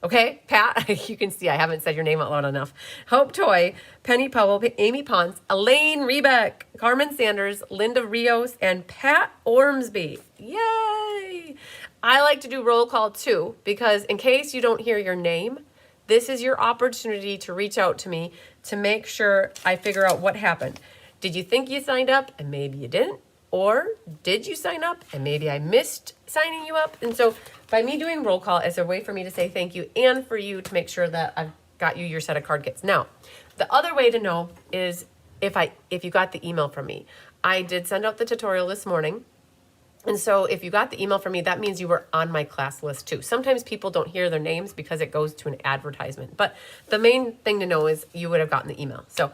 [SPEAKER 1] Okay, Pat, you can see I haven't said your name out loud enough. Hope Toy, Penny Powell, Amy Ponce, Elaine Rebeck, Carmen Sanders, Linda Rios, and Pat Ormsby. Yay! I like to do roll call too, because in case you don't hear your name, this is your opportunity to reach out to me to make sure I figure out what happened. Did you think you signed up and maybe you didn't? Or did you sign up and maybe I missed signing you up? And so by me doing roll call is a way for me to say thank you and for you to make sure that I've got you your set of card kits. Now, the other way to know is if you got the email from me. I did send out the tutorial this morning. And so if you got the email from me, that means you were on my class list too. Sometimes people don't hear their names because it goes to an advertisement. But the main thing to know is you would have gotten the email. So,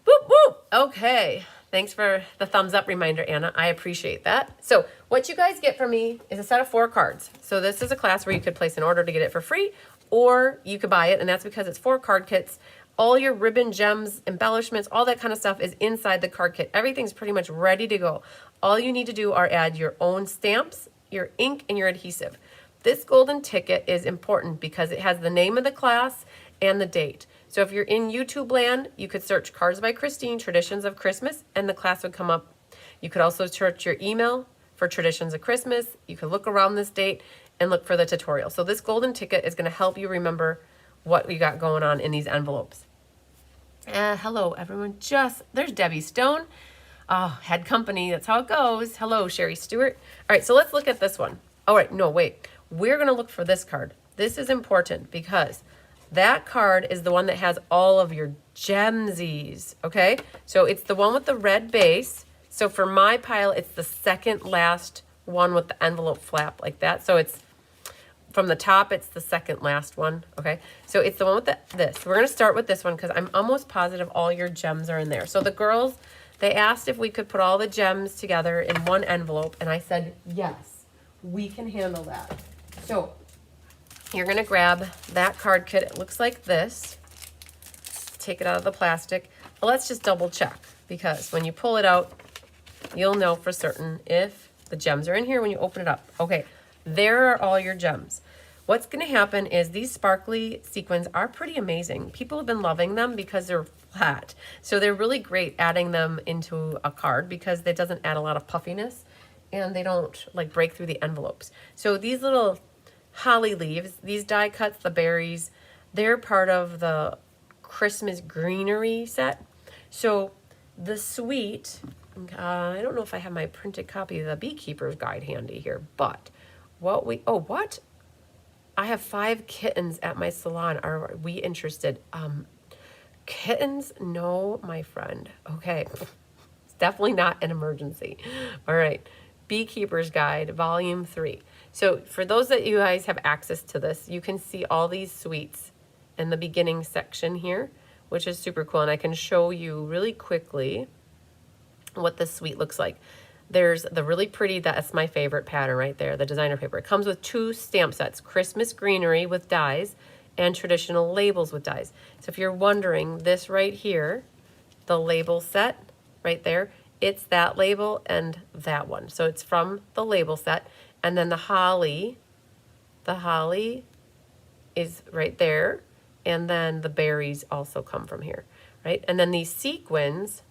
[SPEAKER 1] whoop, whoop. Okay. Thanks for the thumbs up reminder, Anna. I appreciate that. So what you guys get from me is a set of 4 cards. So this is a class where you could place an order to get it for free, or you could buy it, and that's because it's 4 card kits. All your ribbon, gems, embellishments, all that kind of stuff is inside the card kit. Everything's pretty much ready to go. All you need to do are add your own stamps, your ink, and your adhesive. This golden ticket is important because it has the name of the class and the date. So if you're in YouTube land, you could search Cards by Christine, Traditions of Christmas, and the class would come up. You could also search your email for Traditions of Christmas. You could look around this date and look for the tutorial. So this golden ticket is going to help you remember what we got going on in these envelopes. Hello, everyone. There's Debbie Stone. Oh, had company. That's how it goes. Hello, Sherry Stewart. All right, so let's look at this one. All right, no, wait. We're going to look for this card. This is important because that card is the one that has all of your gemsies, okay? So it's the one with the red base. So for my pile, it's the second last one with the envelope flap like that. So it's from the top, it's the second last one, okay? So it's the one with this. We're going to start with this one because I'm almost positive all your gems are in there. So the girls, they asked if we could put all the gems together in one envelope, and I said, yes, we can handle that. So you're going to grab that card kit. It looks like this. Take it out of the plastic. But let's just double check because when you pull it out, you'll know for certain if the gems are in here when you open it up. Okay, there are all your gems. What's going to happen is these sparkly sequins are pretty amazing. People have been loving them because they're flat. So they're really great adding them into a card because it doesn't add a lot of puffiness and they don't like break through the envelopes. So these little holly leaves, these die cuts, the berries, they're part of the Christmas greenery set. So the sweet, I don't know if I have my printed copy of the Beekeeper's Guide handy here, but what? I have 5 kittens at my salon. Are we interested? Kittens? No, my friend. Okay. It's definitely not an emergency. All right. Beekeeper's Guide, Volume 3. So for those that you guys have access to this, you can see all these sweets in the beginning section here, which is super cool. And I can show you really quickly what the suite looks like. There's the really pretty, that's my favorite pattern right there, the designer paper. It comes with 2 stamp sets, Christmas greenery with dies and traditional labels with dies. So if you're wondering, this right here, the label set right there, it's that label and that one. So it's from the label set. And then the holly is right there. And then the berries also come from here, right? And then these sequins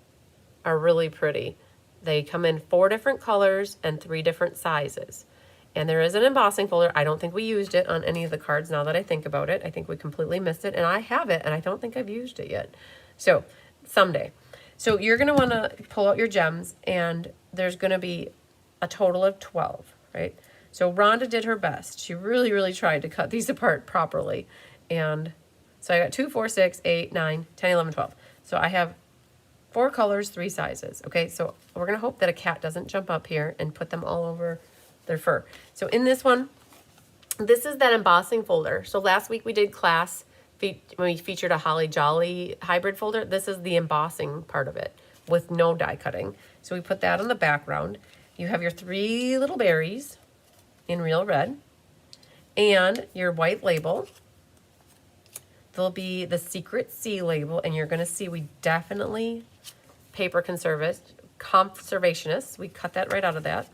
[SPEAKER 1] are really pretty. They come in 4 different colors and 3 different sizes. And there is an embossing folder. I don't think we used it on any of the cards now that I think about it. I think we completely missed it. And I have it, and I don't think I've used it yet. So someday. So you're going to want to pull out your gems, and there's going to be a total of 12, right? So Rhonda did her best. She really, really tried to cut these apart properly. And so I got 2, 4, 6, 8, 9, 10, 11, 12. So I have 4 colors, 3 sizes. Okay, so we're going to hope that a cat doesn't jump up here and put them all over their fur. So in this one, this is that embossing folder. So last week we did class when we featured a Holly Jolly hybrid folder. This is the embossing part of it with no die cutting. So we put that on the background. You have your 3 little berries in real red and your white label. There'll be the secret C label, and you're going to see we definitely paper conservationists. We cut that right out of that.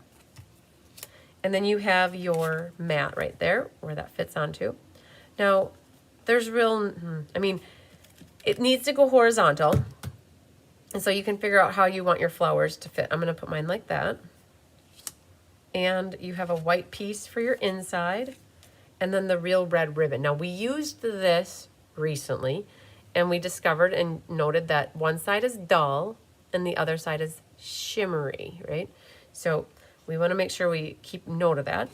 [SPEAKER 1] And then you have your mat right there where that fits onto. Now, there's it needs to go horizontal. And so you can figure out how you want your flowers to fit. I'm going to put mine like that. And you have a white piece for your inside, and then the real red ribbon. Now, we used this recently, and we discovered and noted that one side is dull and the other side is shimmery, right? So we want to make sure we keep note of that.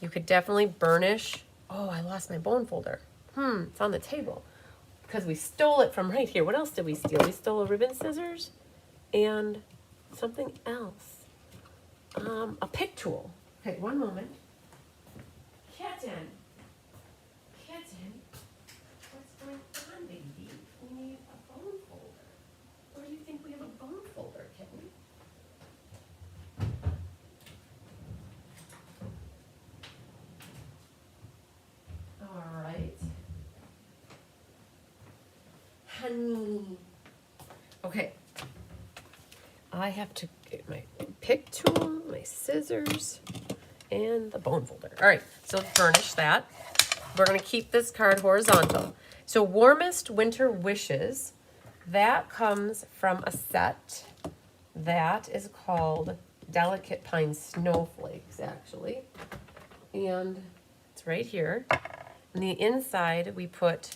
[SPEAKER 1] You could definitely burnish. Oh, I lost my bone folder. It's on the table because we stole it from right here. What else did we steal? We stole a ribbon scissors and something else. A pick tool. Okay, one moment. Kitten. What's going on, baby? We need a bone folder. Where do you think we have a bone folder, kitten? All right. Honey. Okay. I have to get my pick tool, my scissors, and the bone folder. All right, so burnish that. We're gonna keep this card horizontal. So Warmest Winter Wishes, that comes from a set that is called Delicate Pine Snowflakes, actually. And it's right here. On the inside, we put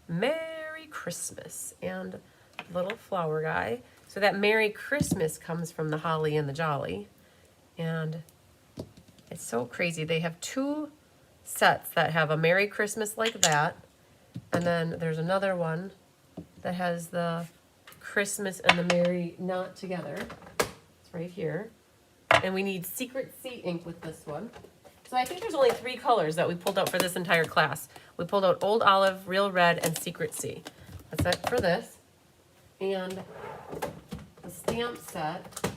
[SPEAKER 1] Merry Christmas and little flower guy. So that Merry Christmas comes from the holly and the jolly. And it's so crazy. They have two sets that have a Merry Christmas like that. And then there's another one that has the Christmas and the Merry not together. It's right here. And we need Secret Sea ink with this one. So I think there's only 3 colors that we pulled out for this entire class. We pulled out Old Olive, Real Red, and Secret Sea. That's it for this. And the stamp set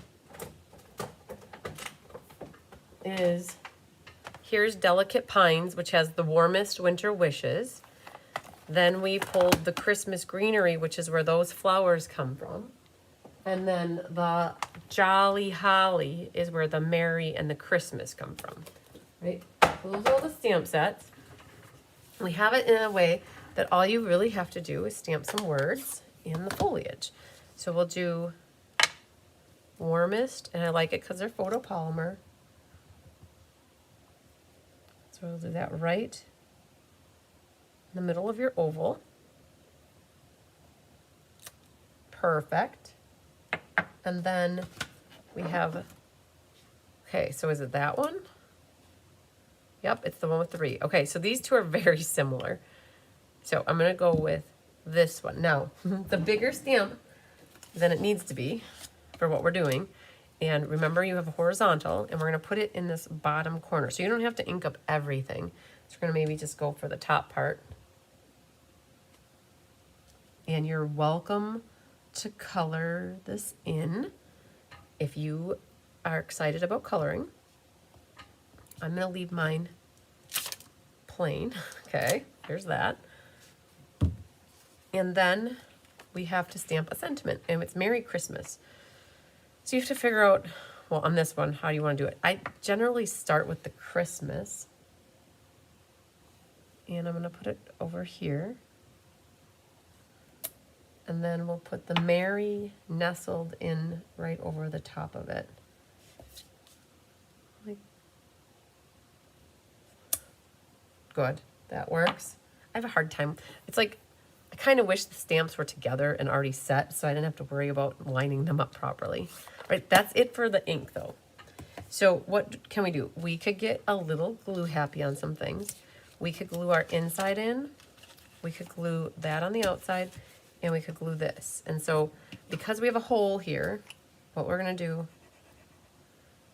[SPEAKER 1] is, here's Delicate Pines, which has the Warmest Winter Wishes. Then we pulled the Christmas Greenery, which is where those flowers come from. And then the Jolly Holly is where the Merry and the Christmas come from. Right? So those are all the stamp sets. We have it in a way that all you really have to do is stamp some words in the foliage. So we'll do Warmest, and I like it because they're photopolymer. So we'll do that right in the middle of your oval. Perfect. And then we have, okay, so is it that one? Yep, it's the one with 3. Okay, so these two are very similar. So I'm gonna go with this one. Now, the bigger stamp than it needs to be for what we're doing. And remember, you have a horizontal, and we're gonna put it in this bottom corner. So you don't have to ink up everything. So we're gonna maybe just go for the top part. And you're welcome to color this in if you are excited about coloring. I'm gonna leave mine plain. Okay, there's that. And then we have to stamp a sentiment, and it's Merry Christmas. So you have to figure out, well, on this one, how do you want to do it? I generally start with the Christmas, and I'm gonna put it over here. And then we'll put the Merry nestled in right over the top of it. Good, that works. I have a hard time. It's like, I kind of wish the stamps were together and already set so I didn't have to worry about lining them up properly. Right, that's it for the ink though. So what can we do? We could get a little glue happy on some things. We could glue our inside in. We could glue that on the outside, and we could glue this. And so because we have a hole here, what we're gonna do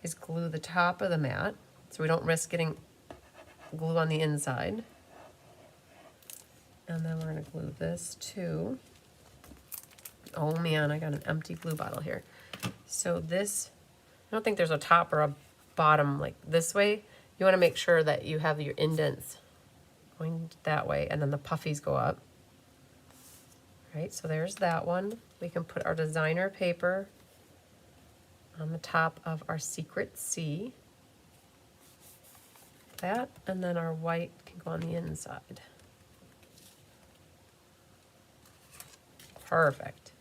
[SPEAKER 1] is glue the top of the mat so we don't risk getting glue on the inside. And then we're gonna glue this too. Oh man, I got an empty glue bottle here. So this, I don't think there's a top or a bottom like this way. You wanna make sure that you have your indents going that way, and then the puffies go up. Right, so there's that one. We can put our designer paper on the top of our Secret Sea. That, and then our white can go on the inside. Perfect.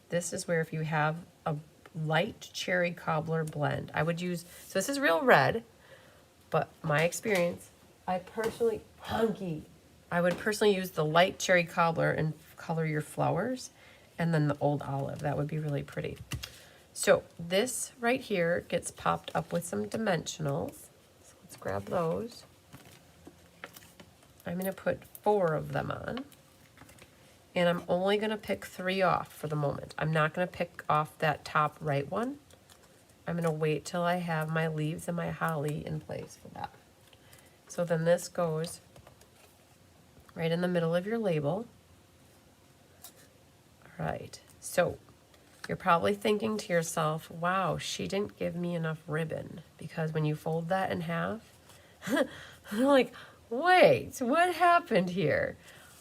[SPEAKER 1] This is where if you have a light cherry cobbler blend, I would use, so this is Real Red, but my experience, I would personally use the light cherry cobbler and color your flowers, and then the Old Olive. That would be really pretty. So this right here gets popped up with some dimensionals. So let's grab those. I'm gonna put 4 of them on. And I'm only gonna pick 3 off for the moment. I'm not gonna pick off that top right one. I'm gonna wait till I have my leaves and my holly in place for that. So then this goes right in the middle of your label. All right, so you're probably thinking to yourself, wow, she didn't give me enough ribbon, because when you fold that in half, I'm like, wait, what happened here?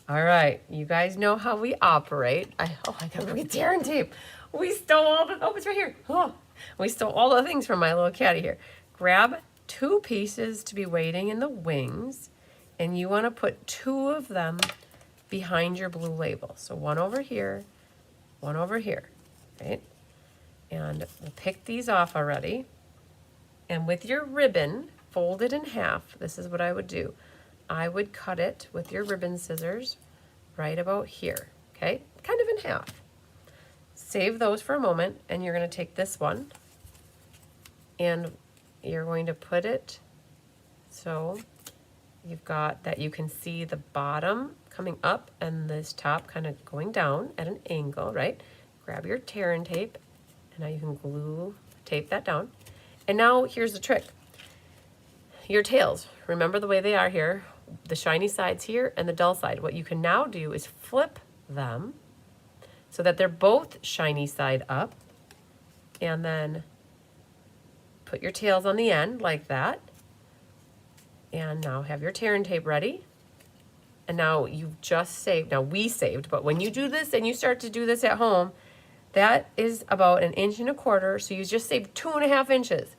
[SPEAKER 1] All right, you guys know how we operate. I gotta get tearing tape. We stole all the, oh, it's right here. Oh, we stole all the things from my little caddy here. grab 2 pieces to be waiting in the wings, and you want to put 2 of them behind your blue label. So one over here, right? And we'll pick these off already. And with your ribbon folded in half, this is what I would do. I would cut it with your ribbon scissors right about here, okay? Kind of in half. Save those for a moment, and you're going to take this one, and you're going to put it so you've got that you can see the bottom coming up and this top kind of going down at an angle, right? Grab your tear and tape, and now you can tape that down. And now here's the trick. Your tails, remember the way they are here, the shiny sides here and the dull side. What you can now do is flip them so that they're both shiny side up, and then put your tails on the end like that. And now have your tear and tape ready. And now you've just saved, now we saved, but when you do this and you start to do this at home, that is about 1.25 inches, so you just saved 2.5 inches.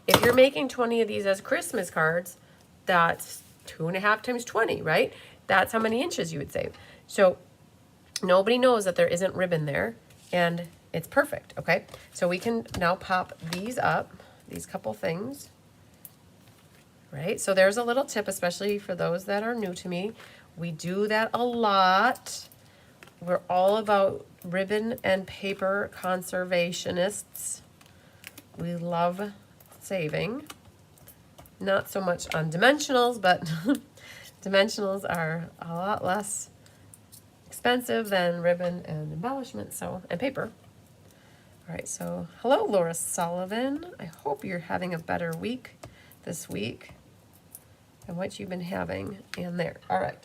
[SPEAKER 1] If you're making 20 of these as Christmas cards, that's 2.5 times 20, right? That's how many inches you would save. So nobody knows that there isn't ribbon there, and it's perfect, okay? So we can now pop these up, these couple things, right? So there's a little tip, especially for those that are new to me. We do that a lot. We're all about ribbon and paper conservationists. We love saving. Not so much on dimensionals, but dimensionals are a lot less expensive than ribbon and embellishment, and paper. All right, so hello, Laura Sullivan. I hope you're having a better week this week than what you've been having in there. All right.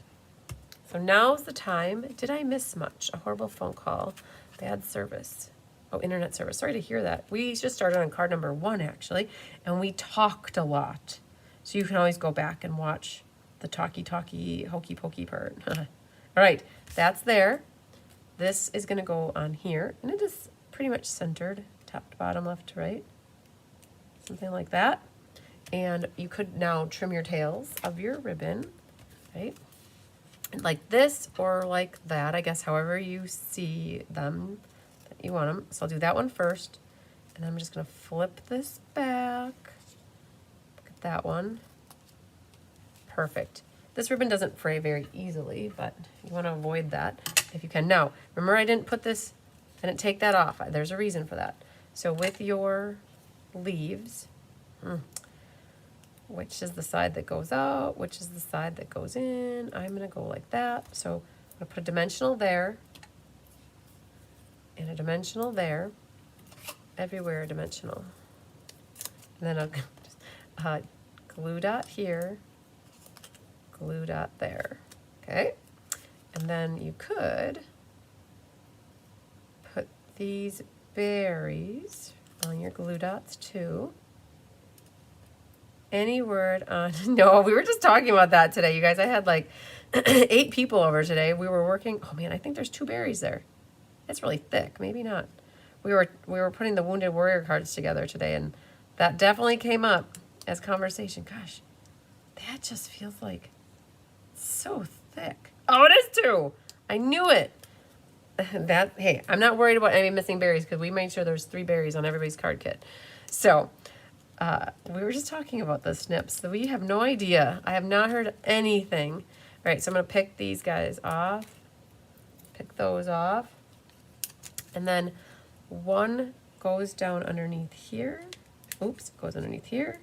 [SPEAKER 1] So now's the time. Did I miss much? A horrible phone call, bad service. Oh, internet service. Sorry to hear that. We just started on card number 1, actually, and we talked a lot. So you can always go back and watch the talky, hokey pokey part. All right, that's there. This is gonna go on here, and it is pretty much centered, top to bottom, left to right. Something like that. And you could now trim your tails of your ribbon, right? Like this or like that, I guess, however you see them, that you want them. So I'll do that one first, and I'm just gonna flip this back. Look at that one. Perfect. This ribbon doesn't fray very easily, but you wanna avoid that if you can. Now, remember I didn't take that off. There's a reason for that. So with your leaves, which is the side that goes out, which is the side that goes in. I'm gonna go like that. So I'm gonna put a dimensional there, and a dimensional there, everywhere a dimensional. And then I'll just glue dot here, glue dot there, okay? And then you could put these berries on your glue dots too. Any word on, no, we were just talking about that today, you guys. I had like 8 people over today. We were working, oh man, I think there's 2 berries there. It's really thick, maybe not. We were putting the Wounded Warrior cards together today, and that definitely came up as conversation. Gosh, that just feels like so thick. Oh, it is too. I knew it. Hey, I'm not worried about any missing berries because we made sure there's 3 berries on everybody's card kit. So, we were just talking about the snips, so we have no idea. I have not heard anything. All right, so I'm going to pick these guys off. Pick those off. And then one goes down underneath here. Oops, goes underneath here.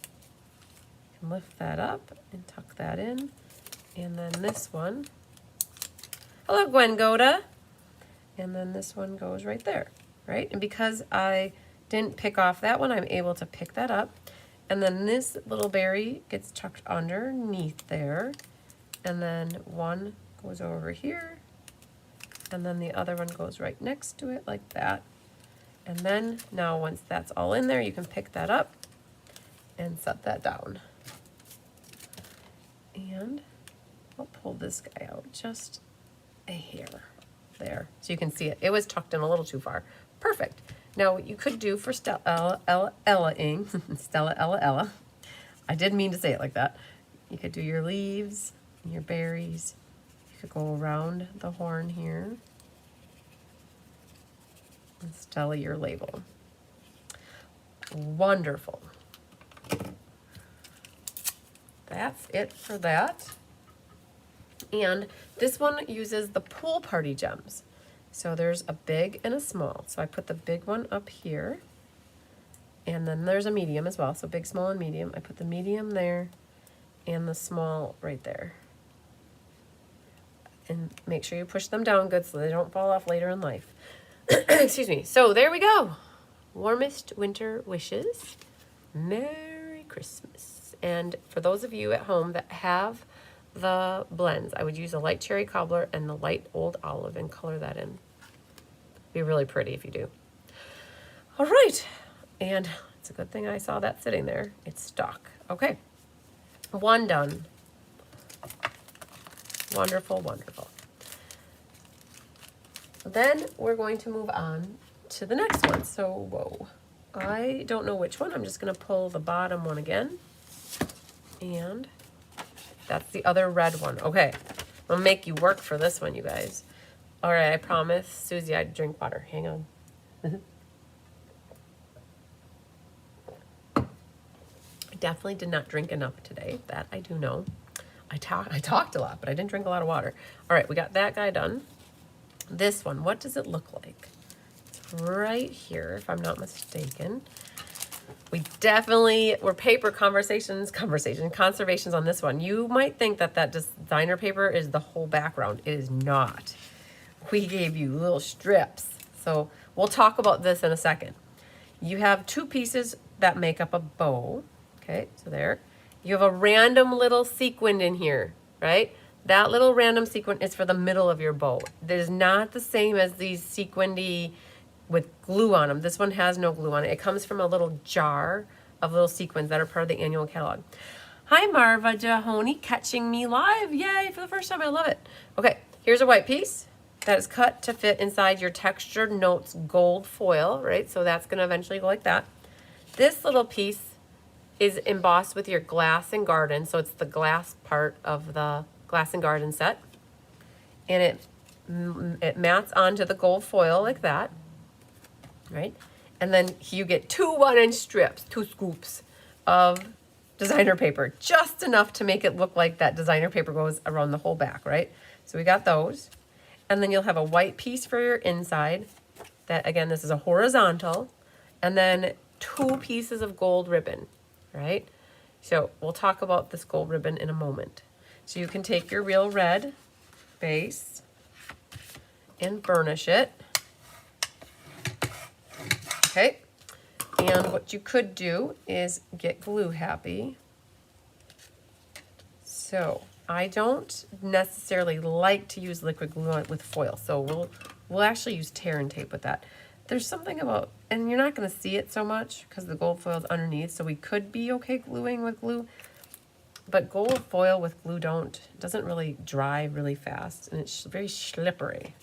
[SPEAKER 1] You can lift that up and tuck that in. And then this one. Hello, Gwen Goda. And then this one goes right there, right? And because I didn't pick off that one, I'm able to pick that up. And then this little berry gets tucked underneath there. And then one goes over here. And then the other one goes right next to it like that. And then now once that's all in there, you can pick that up and set that down. And I'll pull this guy out just a hair there so you can see it. It was tucked in a little too far. Perfect. Now, what you could do for Stella-ing, Stella-ella, I did mean to say it like that. You could do your leaves, your berries. You could go around the horn here. And Stella your label. Wonderful. That's it for that. And this one uses the pool party gems. So there's a big and a small. So I put the big one up here. And then there's a medium as well. So big, small, and medium. I put the medium there and the small right there. And make sure you push them down good so they don't fall off later in life. Excuse me. So there we go. Warmest winter wishes. Merry Christmas. And for those of you at home that have the blends, I would use a light cherry cobbler and the light old olive and color that in. Be really pretty if you do. All right. And it's a good thing I saw that sitting there. It's stuck. Okay. One done. Wonderful, wonderful. Then we're going to move on to the next one. So, whoa. I don't know which one. I'm just going to pull the bottom one again. And that's the other red one. Okay. I'll make you work for this one, you guys. All right, I promise Susie I'd drink water. Hang on. I definitely did not drink enough today. That I do know. I talked a lot, but I didn't drink a lot of water. All right, we got that guy done. This one, what does it look like? It's right here, if I'm not mistaken. We're paper conservations on this one. You might think that designer paper is the whole background. It is not. We gave you little strips. So we'll talk about this in a second. You have two pieces that make up a bow. Okay, so there. You have a random little sequin in here, right? That little random sequin is for the middle of your bow. It is not the same as these sequinedy with glue on them. This one has no glue on it. It comes from a little jar of little sequins that are part of the annual catalog. Hi, Marva Jahoni, catching me live. Yay, for the first time. I love it. Okay, here's a white piece that is cut to fit inside your Textured Notes gold foil, right? So that's going to eventually go like that. This little piece is embossed with your Glass and Garden. So it's the glass part of the Glass and Garden set. And it mats onto the gold foil like that. Right? And then you get 2 1-inch strips, 2 scoops of designer paper, just enough to make it look like that designer paper goes around the whole back, right? So we got those. And then you'll have a white piece for your inside. That, again, this is a horizontal. And then 2 pieces of gold ribbon, right? So we'll talk about this gold ribbon in a moment. So you can take your real red base and burnish it. Okay, and what you could do is get glue happy. So I don't necessarily like to use liquid glue on it with foil, so we'll actually use tear and tape with that. There's something about, and you're not going to see it so much because the gold foil is underneath, so we could be okay gluing with glue, but gold foil with glue doesn't really dry really fast, and it's very slippery.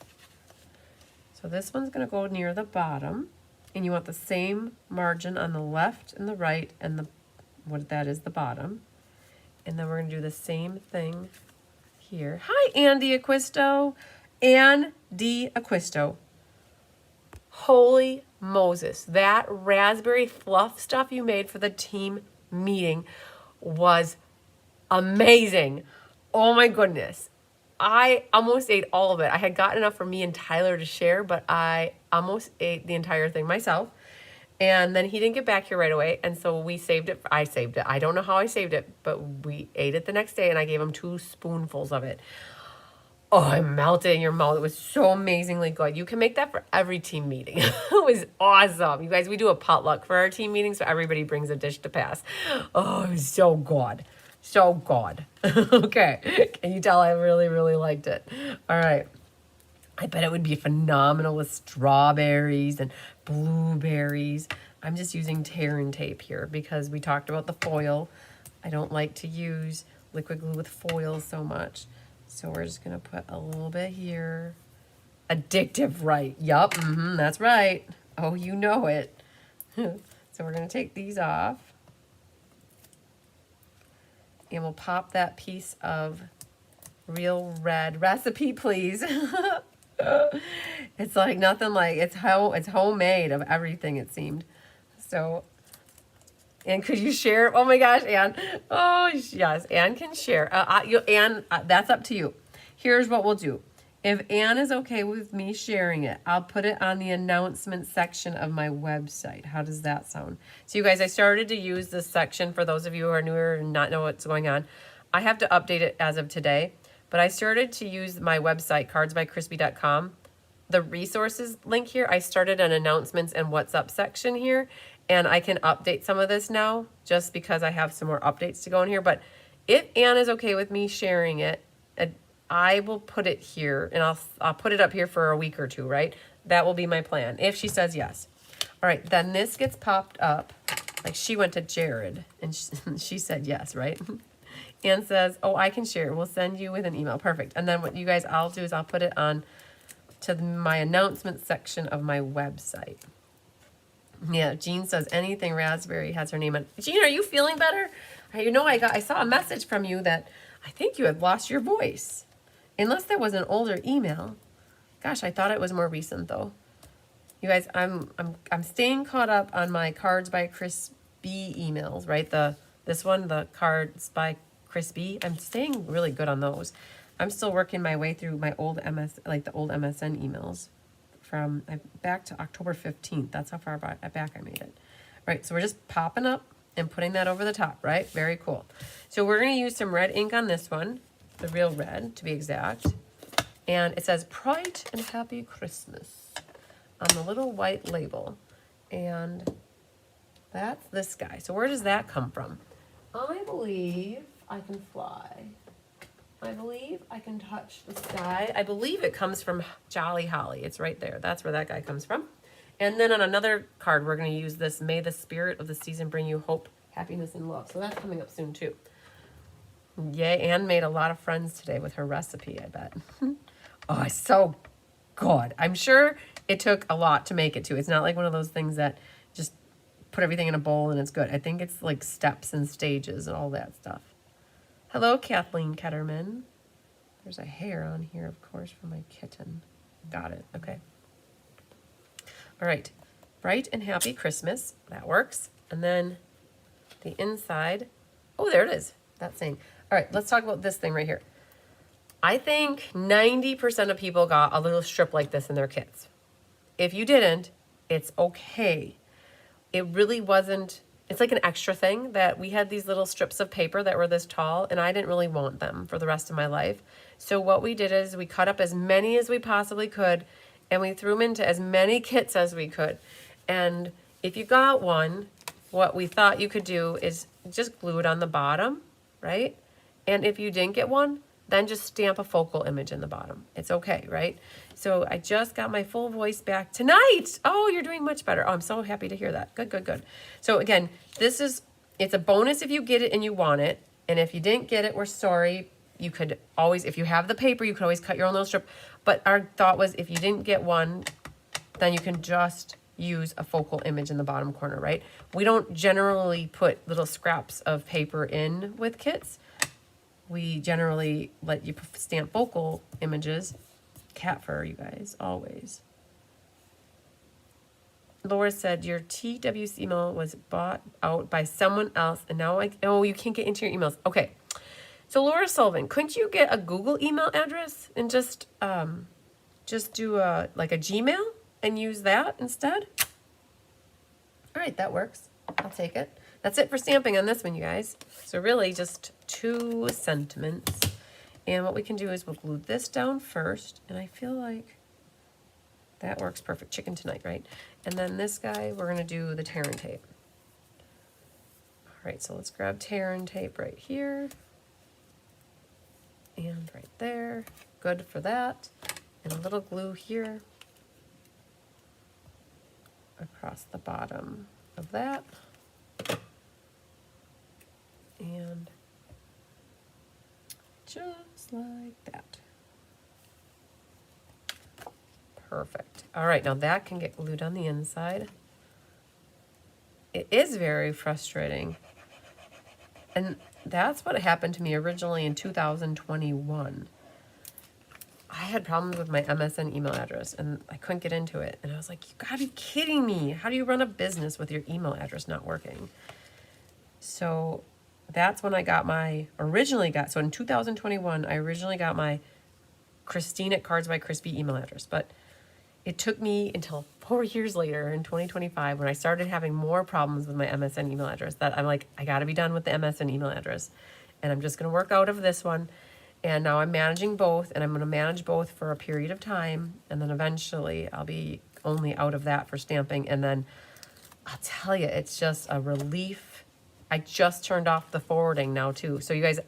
[SPEAKER 1] So this one's going to go near the bottom. And you want the same margin on the left and the right and what that is, the bottom. And then we're going to do the same thing here. Hi, Andy Acquisto. Ann D. Acquisto. Holy Moses. That raspberry fluff stuff you made for the team meeting was amazing. Oh my goodness. I almost ate all of it. I had gotten enough for me and Tyler to share, but I almost ate the entire thing myself. And then he didn't get back here right away, and so we saved it. I saved it. I don't know how I saved it, but we ate it the next day, and I gave him 2 spoonfuls of it. Oh, it melted in your mouth. It was so amazingly good. You can make that for every team meeting. It was awesome. You guys, we do a potluck for our team meeting, so everybody brings a dish to pass. Oh, it was so good. So good. Okay. Can you tell I really, really liked it? All right. I bet it would be phenomenal with strawberries and blueberries. I'm just using tear and tape here because we talked about the foil. I don't like to use liquid glue with foil so much. So we're just going to put a little bit here. Addictive, right? Yup. That's right. Oh, you know it. So we're going to take these off. And we'll pop that piece of real red recipe, please. It's like nothing like, it's homemade of everything, it seemed. So, and could you share? Oh my gosh, Anne. Oh, yes, Anne can share. Anne, that's up to you. Here's what we'll do. If Anne is okay with me sharing it, I'll put it on the announcement section of my website. How does that sound? So you guys, I started to use this section for those of you who are newer and not know what's going on. I have to update it as of today, but I started to use my website, cardsbycrispy.com. The resources link here, I started an announcements and what's up section here, and I can update some of this now just because I have some more updates to go in here. But if Anne is okay with me sharing it, I will put it here, and I'll put it up here for a week or two, right? That will be my plan, if she says yes. All right, then this gets popped up. Like she went to Jared, and she said yes, right? Anne says, oh, I can share. We'll send you with an email. Perfect. And then what you guys, I'll do is I'll put it on to my announcement section of my website. Yeah, Jean says anything raspberry has her name on. Jean, are you feeling better? You know, I saw a message from you that I think you had lost your voice. Unless that was an older email. Gosh, I thought it was more recent though. You guys, I'm staying caught up on my Cards by Chris B emails, right? This one, the Cards by Chris B. I'm staying really good on those. I'm still working my way through my old the old MSN emails from back to October 15th. That's how far back I made it. All right, so we're just popping up and putting that over the top, right? Very cool. So we're going to use some red ink on this one. The real red, to be exact. And it says Bright and Happy Christmas on the little white label. And that's this guy. So where does that come from? I believe I can fly. I believe I can touch the sky. I believe it comes from Jolly Holly. It's right there. That's where that guy comes from. And then on another card, we're going to use this, May the Spirit of the Season Bring You Hope, Happiness, and Love. So that's coming up soon, too. Yay, Anne made a lot of friends today with her recipe, I bet. Oh, it's so good. I'm sure it took a lot to make it, too. It's not like one of those things that just put everything in a bowl and it's good. I think it's like steps and stages and all that stuff. Hello, Kathleen Ketterman. There's a hair on here, of course, for my kitten. Got it. Okay. All right. Bright and Happy Christmas. That works. And then the inside. Oh, there it is. That saying. All right, let's talk about this thing right here. I think 90% of people got a little strip like this in their kits. If you didn't, it's okay. It really wasn't, it's like an extra thing that we had these little strips of paper that were this tall, and I didn't really want them for the rest of my life. So what we did is we cut up as many as we possibly could, and we threw them into as many kits as we could. And if you got one, what we thought you could do is just glue it on the bottom, right? And if you didn't get one, then just stamp a focal image in the bottom. It's okay, right? So I just got my full voice back tonight. Oh, you're doing much better. Oh, I'm so happy to hear that. Good, good, good. So again, it's a bonus if you get it and you want it. And if you didn't get it, we're sorry. You could always, if you have the paper, you could always cut your own little strip. But our thought was if you didn't get one, then you can just use a focal image in the bottom corner, right? We don't generally put little scraps of paper in with kits. We generally let you stamp focal images. Cat fur, you guys, always. Laura said your TWC email was bought out by someone else, and now you can't get into your emails. Okay, so Laura Sullivan, couldn't you get a Google email address and just do a Gmail and use that instead? All right, that works. I'll take it. That's it for stamping on this one, you guys. So really just 2 sentiments. And what we can do is we'll glue this down first. And I feel like that works perfect. Chicken tonight, right? And then this guy, we're going to do the tear and tape. All right, so let's grab tear and tape right here. And right there. Good for that. And a little glue here across the bottom of that. And just like that. Perfect. All right, now that can get glued on the inside. It is very frustrating. And that's what happened to me originally in 2021. I had problems with my MSN email address and I couldn't get into it. And I was like, you gotta be kidding me. How do you run a business with your email address not working? So that's when I got so in 2021, I originally got my Christine at Cards by Crispy email address. But it took me until 4 years later in 2025 when I started having more problems with my MSN email address that I'm like, I gotta be done with the MSN email address. And I'm just gonna work out of this one. And now I'm managing both, and I'm going to manage both for a period of time, and then eventually I'll be only out of that for stamping. And then I'll tell you, it's just a relief. I just turned off the forwarding now too. So you guys,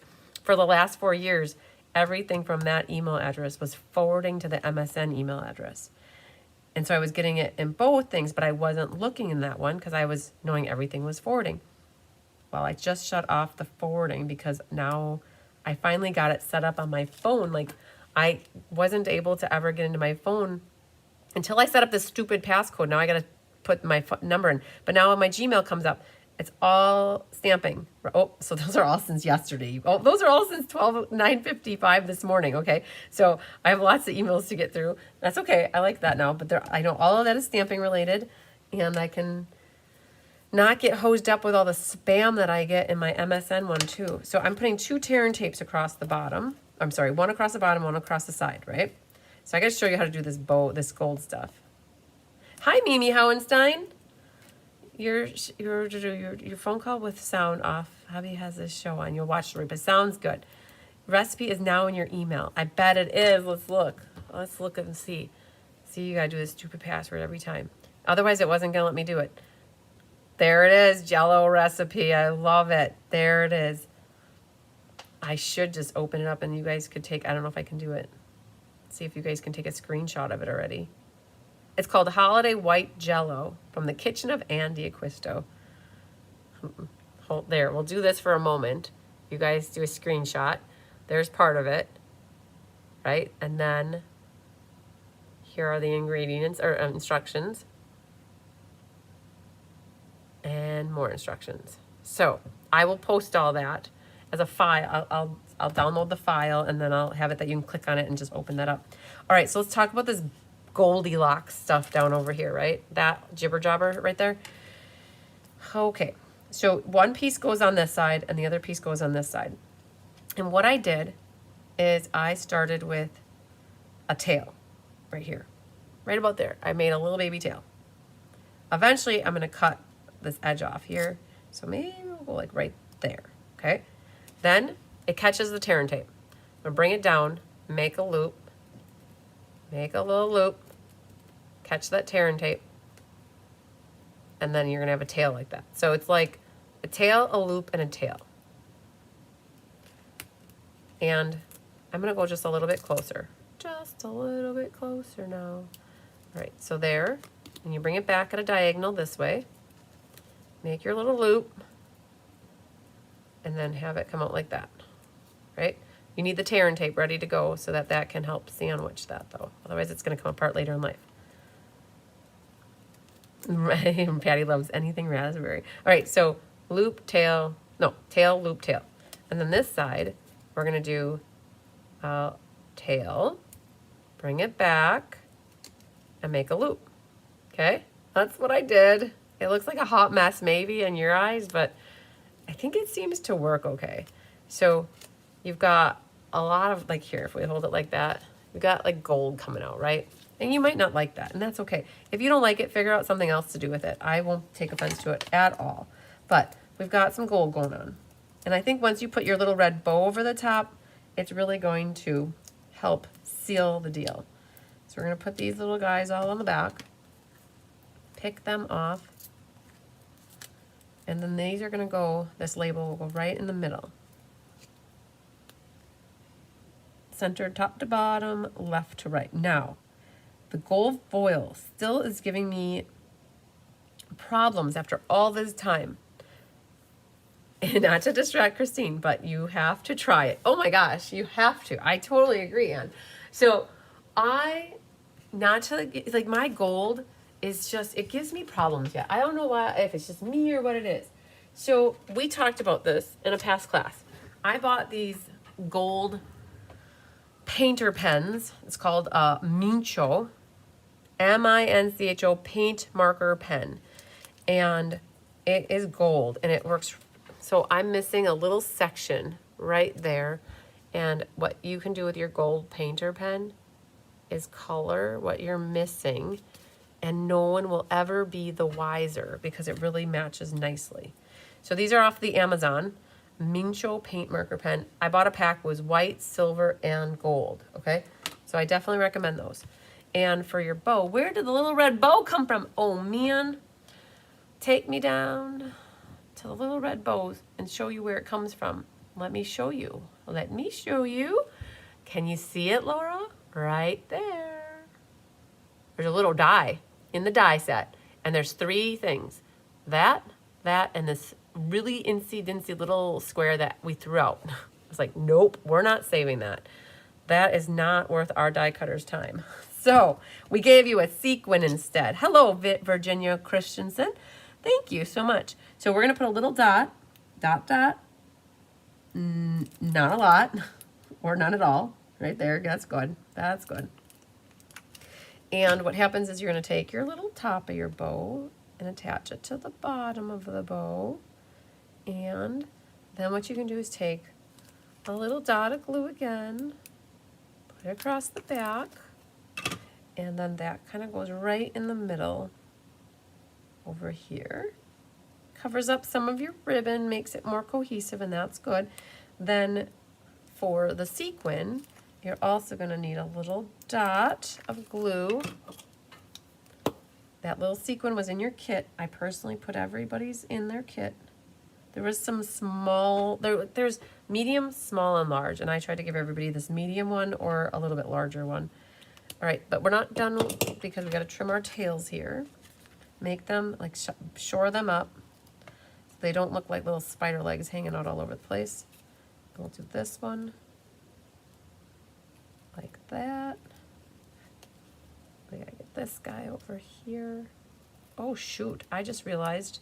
[SPEAKER 1] for the last 4 years, everything from that email address was forwarding to the MSN email address. And so I was getting it in both things, but I wasn't looking in that one because I was knowing everything was forwarding. Well, I just shut off the forwarding because now I finally got it set up on my phone. Like, I wasn't able to ever get into my phone until I set up this stupid passcode. Now I got to put my number in. But now when my Gmail comes up, it's all stamping. Oh, so those are all since yesterday. Oh, those are all since 9:55 this morning. Okay, so I have lots of emails to get through. That's okay. I like that now. But I know all of that is stamping related, and I can not get hosed up with all the spam that I get in my MSN one too. So I'm putting 2 tear and tapes across the bottom. I'm sorry, 1 across the bottom, 1 across the side, right? So I gotta show you how to do this gold stuff. Hi, Mimi Hohenstein. Your phone call with sound off. Hubby has this show on. You'll watch the replay. Sounds good. Recipe is now in your email. I bet it is. Let's look. Let's look and see. See, you gotta do this stupid password every time. Otherwise, it wasn't gonna let me do it. There it is, Jell-O recipe. I love it. There it is. I should just open it up and you guys could take, I don't know if I can do it. See if you guys can take a screenshot of it already. It's called Holiday White Jell-O from the kitchen of Andy Acquisto. Hold there. We'll do this for a moment. You guys do a screenshot. There's part of it, right? And then here are the ingredients or instructions. And more instructions. So I will post all that as a file. I'll download the file and then I'll have it that you can click on it and just open that up. All right, so let's talk about this Goldilocks stuff down over here, right? That jibber jabber right there. Okay, so one piece goes on this side and the other piece goes on this side. And what I did is I started with a tail right here, right about there. I made a little baby tail. Eventually, I'm gonna cut this edge off here. So maybe we'll go like right there, okay? Then it catches the tear and tape. I'm gonna bring it down, make a loop, make a little loop, catch that tear and tape, and then you're gonna have a tail like that. So it's like a tail, a loop, and a tail. And I'm gonna go just a little bit closer. Just a little bit closer now. All right, so there, and you bring it back at a diagonal this way. Make your little loop and then have it come out like that, right? You need the tear and tape ready to go so that that can help sandwich that though. Otherwise it's gonna come apart later in life. Patty loves anything raspberry. All right, so loop, tail, no, tail, loop, tail. And then this side, we're gonna do tail, bring it back, and make a loop, okay? That's what I did. It looks like a hot mess maybe in your eyes, but I think it seems to work okay. So you've got a lot of, like here, if we hold it like that, we've got like gold coming out, right? And you might not like that, and that's okay. If you don't like it, figure out something else to do with it. I won't take offense to it at all. But we've got some gold going on. And I think once you put your little red bow over the top, it's really going to help seal the deal. So we're gonna put these little guys all on the back, pick them off, and then these are gonna go, this label will go right in the middle. Centered top to bottom, left to right. Now, the gold foil still is giving me problems after all this time. And not to distract Christine, but you have to try it. Oh my gosh, you have to. I totally agree, Ann. So I not to, like, my gold is just, it gives me problems. Yeah, I don't know why, if it's just me or what it is. So we talked about this in a past class. I bought these gold painter pens. It's called Mincho, Mincho paint marker pen. And it is gold and it works. So I'm missing a little section right there. And what you can do with your gold painter pen is color what you're missing, and no one will ever be the wiser because it really matches nicely. So these are off the Amazon, Mincho paint marker pen. I bought a pack, it was white, silver, and gold, okay? So I definitely recommend those. And for your bow, where did the little red bow come from? Oh man, take me down to the little red bows and show you where it comes from. Let me show you. Let me show you. Can you see it, Laura? Right there. There's a little die in the die set. And there's 3 things. That, and this really incy-dincy little square that we threw out. I was like, nope, we're not saving that. That is not worth our die cutter's time. So we gave you a sequin instead. Hello, Virginia Christensen. Thank you so much. So we're going to put a little dot, not a lot, or none at all. Right there, that's good. That's good. And what happens is you're going to take your little top of your bow and attach it to the bottom of the bow. And then what you can do is take a little dot of glue again, put it across the back, and then that kind of goes right in the middle over here. Covers up some of your ribbon, makes it more cohesive, and that's good. Then for the sequin, you're also going to need a little dot of glue. That little sequin was in your kit. I personally put everybody's in their kit. There was some small, there's medium, small, and large, and I tried to give everybody this medium one or a little bit larger one. All right, but we're not done because we got to trim our tails here. Make them, like, shore them up so they don't look like little spider legs hanging out all over the place. We'll do this one like that. We gotta get this guy over here. Oh shoot, I just realized.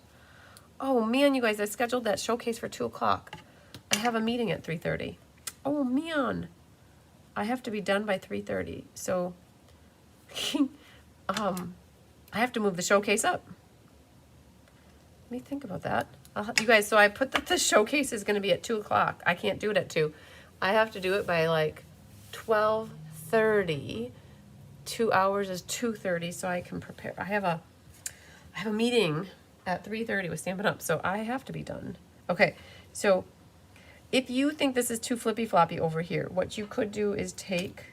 [SPEAKER 1] Oh man, you guys, I scheduled that showcase for 2 o'clock. I have a meeting at 3:30. Oh man, I have to be done by 3:30. So, I have to move the showcase up. Let me think about that. You guys, so I put that the showcase is gonna be at 2 o'clock. I can't do it at 2. I have to do it by like 12:30. 2 hours is 2:30, so I can prepare. I have a meeting at 3:30 with Stampin' Up, so I have to be done. Okay, so if you think this is too flippy floppy over here, what you could do is take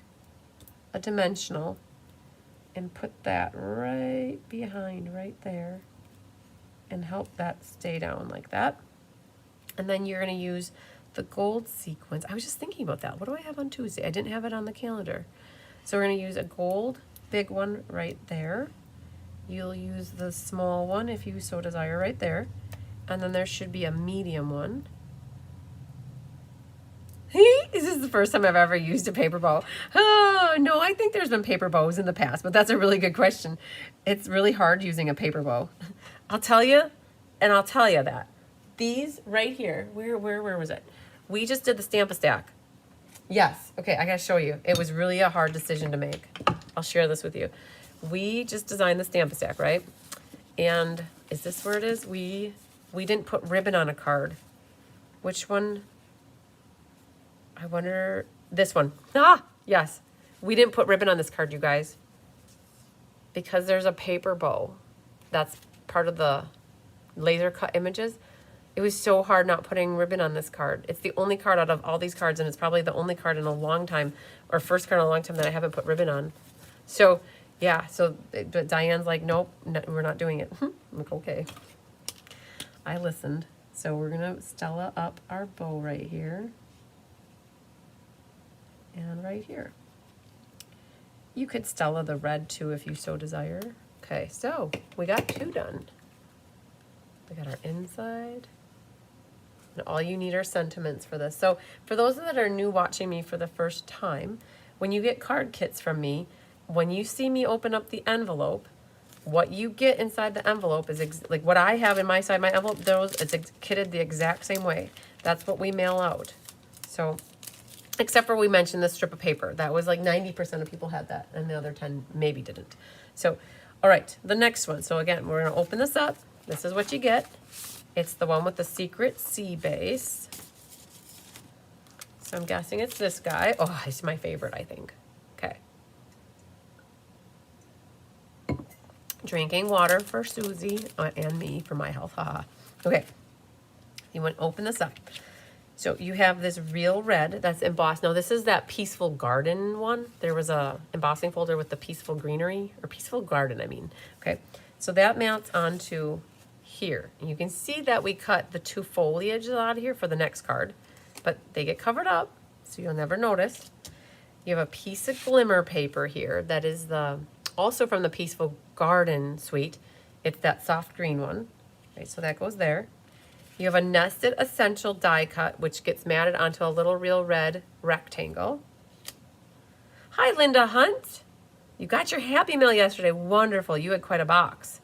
[SPEAKER 1] a dimensional and put that right behind, right there, and help that stay down like that. And then you're going to use the gold sequins. I was just thinking about that. What do I have on Tuesday? I didn't have it on the calendar. So we're going to use a gold big one right there. You'll use the small one if you so desire right there. And then there should be a medium one. This is the first time I've ever used a paper bow. Oh, no, I think there's been paper bows in the past, but that's a really good question. It's really hard using a paper bow. I'll tell you, and I'll tell you that. These right here, where was it? We just did the Stamp-A-Stack. Yes, okay, I gotta show you. It was really a hard decision to make. I'll share this with you. We just designed the Stamp-A-Stack, right? And is this where it is? We didn't put ribbon on a card. Which one? I wonder, this one. Ah, yes. We didn't put ribbon on this card, you guys. Because there's a paper bow. That's part of the laser cut images. It was so hard not putting ribbon on this card. It's the only card out of all these cards, and it's probably the only card in a long time, or first card in a long time that I haven't put ribbon on. So, yeah, but Diane's like, nope, no, we're not doing it. I'm like, okay. I listened. So we're going to Stella up our bow right here. And right here. You could Stella the red too if you so desire. Okay, so we got 2 done. We got our inside. And all you need are sentiments for this. So for those that are new watching me for the first time, when you get card kits from me, when you see me open up the envelope, what you get inside the envelope is like what I have in my side, my envelope, it's kitted the exact same way. That's what we mail out. So, except for we mentioned the strip of paper. That was like 90% of people had that, and the other 10 maybe didn't. So, all right, the next one. So again, we're gonna open this up. This is what you get. It's the one with the secret C base. So I'm guessing it's this guy. Oh, it's my favorite, I think. Okay. Drinking water for Susie and me for my health. Haha. Okay. You want to open this up. So you have this real red that's embossed. Now this is that Peaceful Garden one. There was a embossing folder with the Peaceful Greenery, or Peaceful Garden, I mean. Okay. So that mounts onto here. And you can see that we cut the 2 foliages out of here for the next card, but they get covered up, so you'll never notice. You have a piece of glimmer paper here that is also from the Peaceful Garden suite. It's that soft green one. Okay, so that goes there. You have a nested essential die cut, which gets matted onto a little real red rectangle. Hi, Linda Hunt. You got your Happy Mail yesterday. Wonderful. You had quite a box.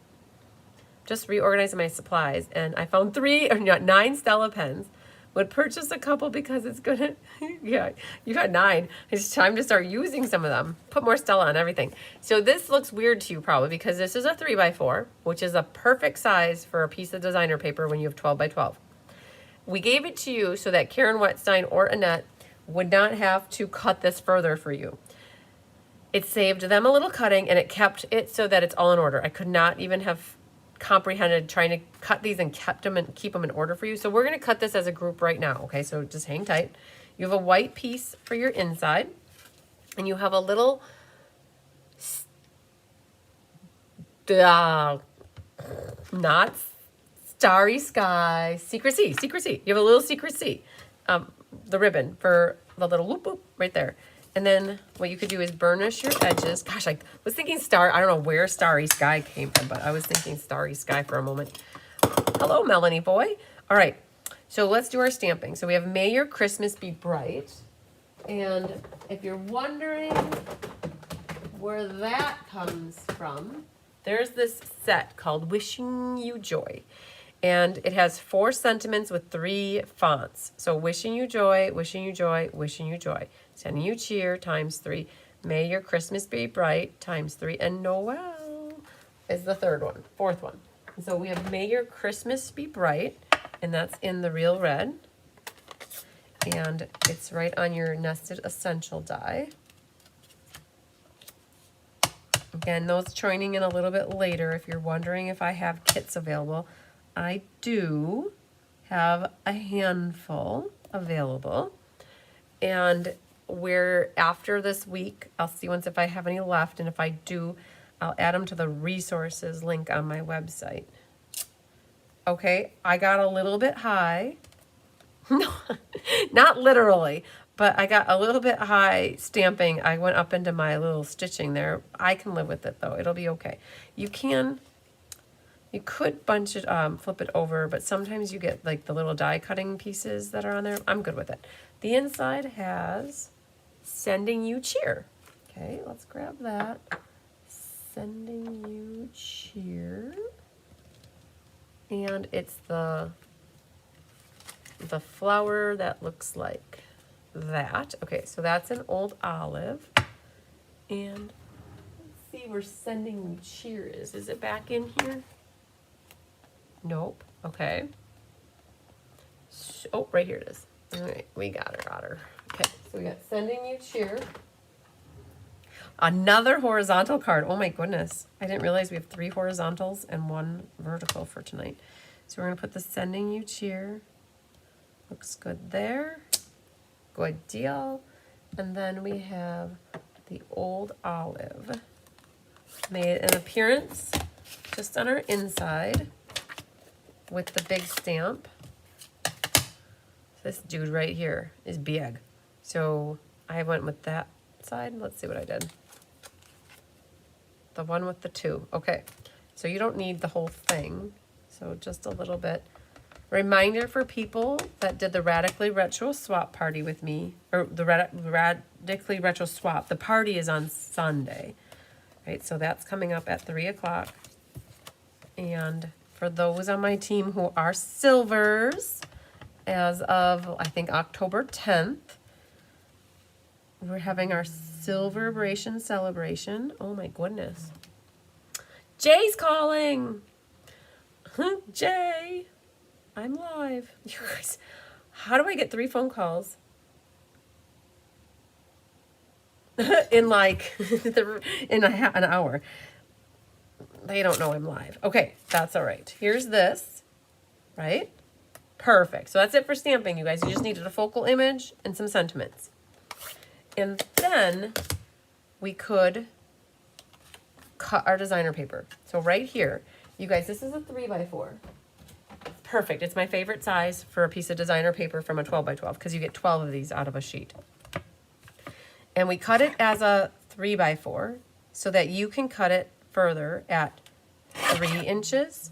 [SPEAKER 1] Just reorganizing my supplies, and I found 9 Stella pens. Would purchase a couple because it's gonna, yeah, you got 9. It's time to start using some of them. Put more Stella on everything. So this looks weird to you probably because this is a 3x4, which is a perfect size for a piece of designer paper when you have 12x12. We gave it to you so that Karen Wetstein or Annette would not have to cut this further for you. It saved them a little cutting, and it kept it so that it's all in order. I could not even have comprehended trying to cut these and keep them in order for you. So we're going to cut this as a group right now. Okay, so just hang tight. You have a white piece for your inside, and you have a little not starry sky, secrecy. You have a little secrecy, the ribbon for the little whoop whoop right there. And then what you could do is burnish your edges. Gosh, I was thinking I don't know where Starry Sky came from, but I was thinking Starry Sky for a moment. Hello, Melanie boy. All right, so let's do our stamping. So we have May Your Christmas Be Bright. And if you're wondering where that comes from, there's this set called Wishing You Joy. And it has 4 sentiments with 3 fonts. So wishing you joy, wishing you joy, wishing you joy. Sending you cheer times 3. May your Christmas be bright times 3. And Noel is the 4th one. And so we have May Your Christmas Be Bright. And that's in the real red. And it's right on your nested essential die. Again, those joining in a little bit later. If you're wondering if I have kits available, I do have a handful available, and after this week, I'll see once if I have any left, and if I do, I'll add them to the resources link on my website. Okay, I got a little bit high. No, not literally, but I got a little bit high stamping. I went up into my little stitching there. I can live with it though. It'll be okay. You could bunch it, flip it over, but sometimes you get like the little die cutting pieces that are on there. I'm good with it. The inside has Sending You Cheer. Okay, let's grab that. Sending You Cheer. And it's the flower that looks like that. Okay, so that's an old olive. And let's see where Sending You Cheer is. Is it back in here? Nope. Okay. Oh, right here it is. All right, we got her. Okay, so we got Sending You Cheer. Another horizontal card. Oh my goodness. I didn't realize we have 3 horizontals and 1 vertical for tonight. So we're going to put the Sending You Cheer. Looks good there. Good deal. And then we have the old olive. Made an appearance just on our inside with the big stamp. This dude right here is big. So I went with that side. Let's see what I did. The one with the 2. Okay. So you don't need the whole thing. So just a little bit. Reminder for people that did the Radically Retro Swap party with me, or the Radically Retro Swap. The party is on Sunday. right? So that's coming up at 3 o'clock. And for those on my team who are silvers, as of, I think, October 10th, we're having our sale-a-bration celebration. Oh my goodness. Jay's calling. Jay, I'm live. You guys, how do I get 3 phone calls in like in an hour? They don't know I'm live. Okay, that's all right. Here's this, right? Perfect. So that's it for stamping, you guys. You just needed a focal image and some sentiments. And then we could cut our designer paper. So right here, you guys, this is a 3x4. Perfect. It's my favorite size for a piece of designer paper from a 12x12 because you get 12 of these out of a sheet. And we cut it as a 3x4 so that you can cut it further at 3 inches,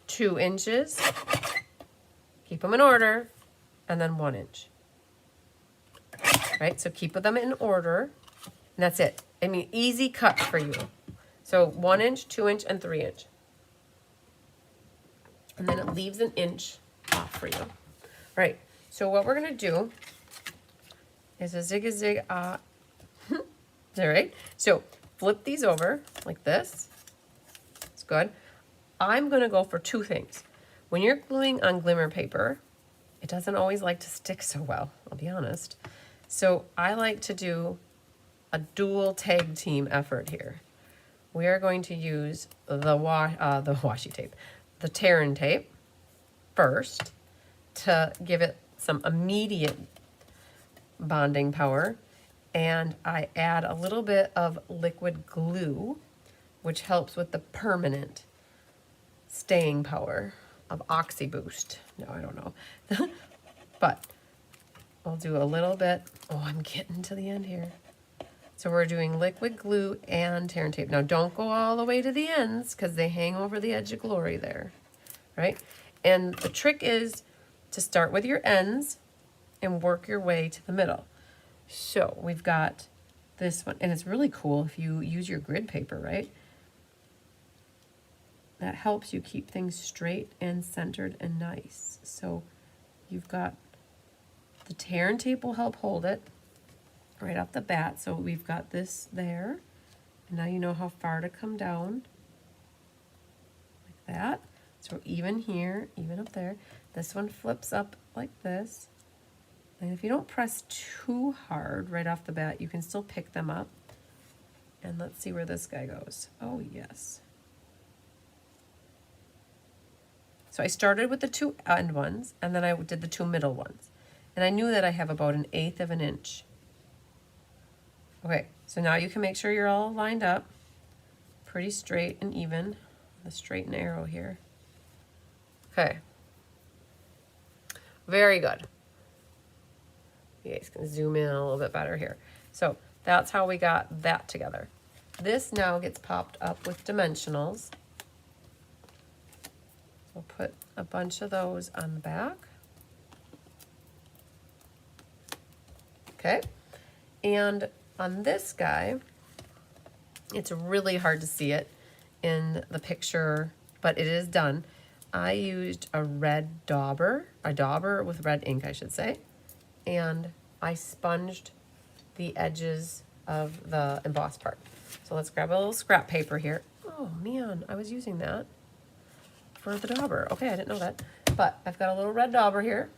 [SPEAKER 1] 2 inches, keep them in order, and then 1 inch. Right, so keep them in order, and that's it. I mean, easy cut for you. So 1 inch, 2 inch, and 3 inch. And then it leaves an inch off for you. All right, so what we're gonna do is a zig-a-zig, all right? So flip these over like this. It's good. I'm gonna go for 2 things. When you're gluing on glimmer paper, it doesn't always like to stick so well, I'll be honest. So I like to do a dual tag team effort here. We are going to use the washi tape, the tear-in tape first to give it some immediate bonding power. And I add a little bit of liquid glue, which helps with the permanent staying power of Oxy Boost. No, I don't know. But I'll do a little bit. Oh, I'm getting to the end here. So we're doing liquid glue and tear and tape. Now don't go all the way to the ends because they hang over the edge of glory there, right? And the trick is to start with your ends and work your way to the middle. So we've got this one, and it's really cool if you use your grid paper, right? That helps you keep things straight and centered and nice. So you've got the tear and tape will help hold it right off the bat. So we've got this there. And now you know how far to come down. Like that. So even here, even up there. This one flips up like this. And if you don't press too hard right off the bat, you can still pick them up. And let's see where this guy goes. Oh, yes. So I started with the 2 end ones, and then I did the 2 middle ones. And I knew that I have about 1/8 of an inch. Okay, so now you can make sure you're all lined up. Pretty straight and even. The straight and arrow here. Okay. Very good. You guys can zoom in a little bit better here. So that's how we got that together. This now gets popped up with dimensionals. We'll put a bunch of those on the back. Okay, and on this guy, it's really hard to see it in the picture, but it is done. I used a red dauber, with red ink, I should say, and I sponged the edges of the embossed part. So let's grab a little scrap paper here. Oh man, I was using that for the dauber. Okay, I didn't know that. But I've got a little red dauber here,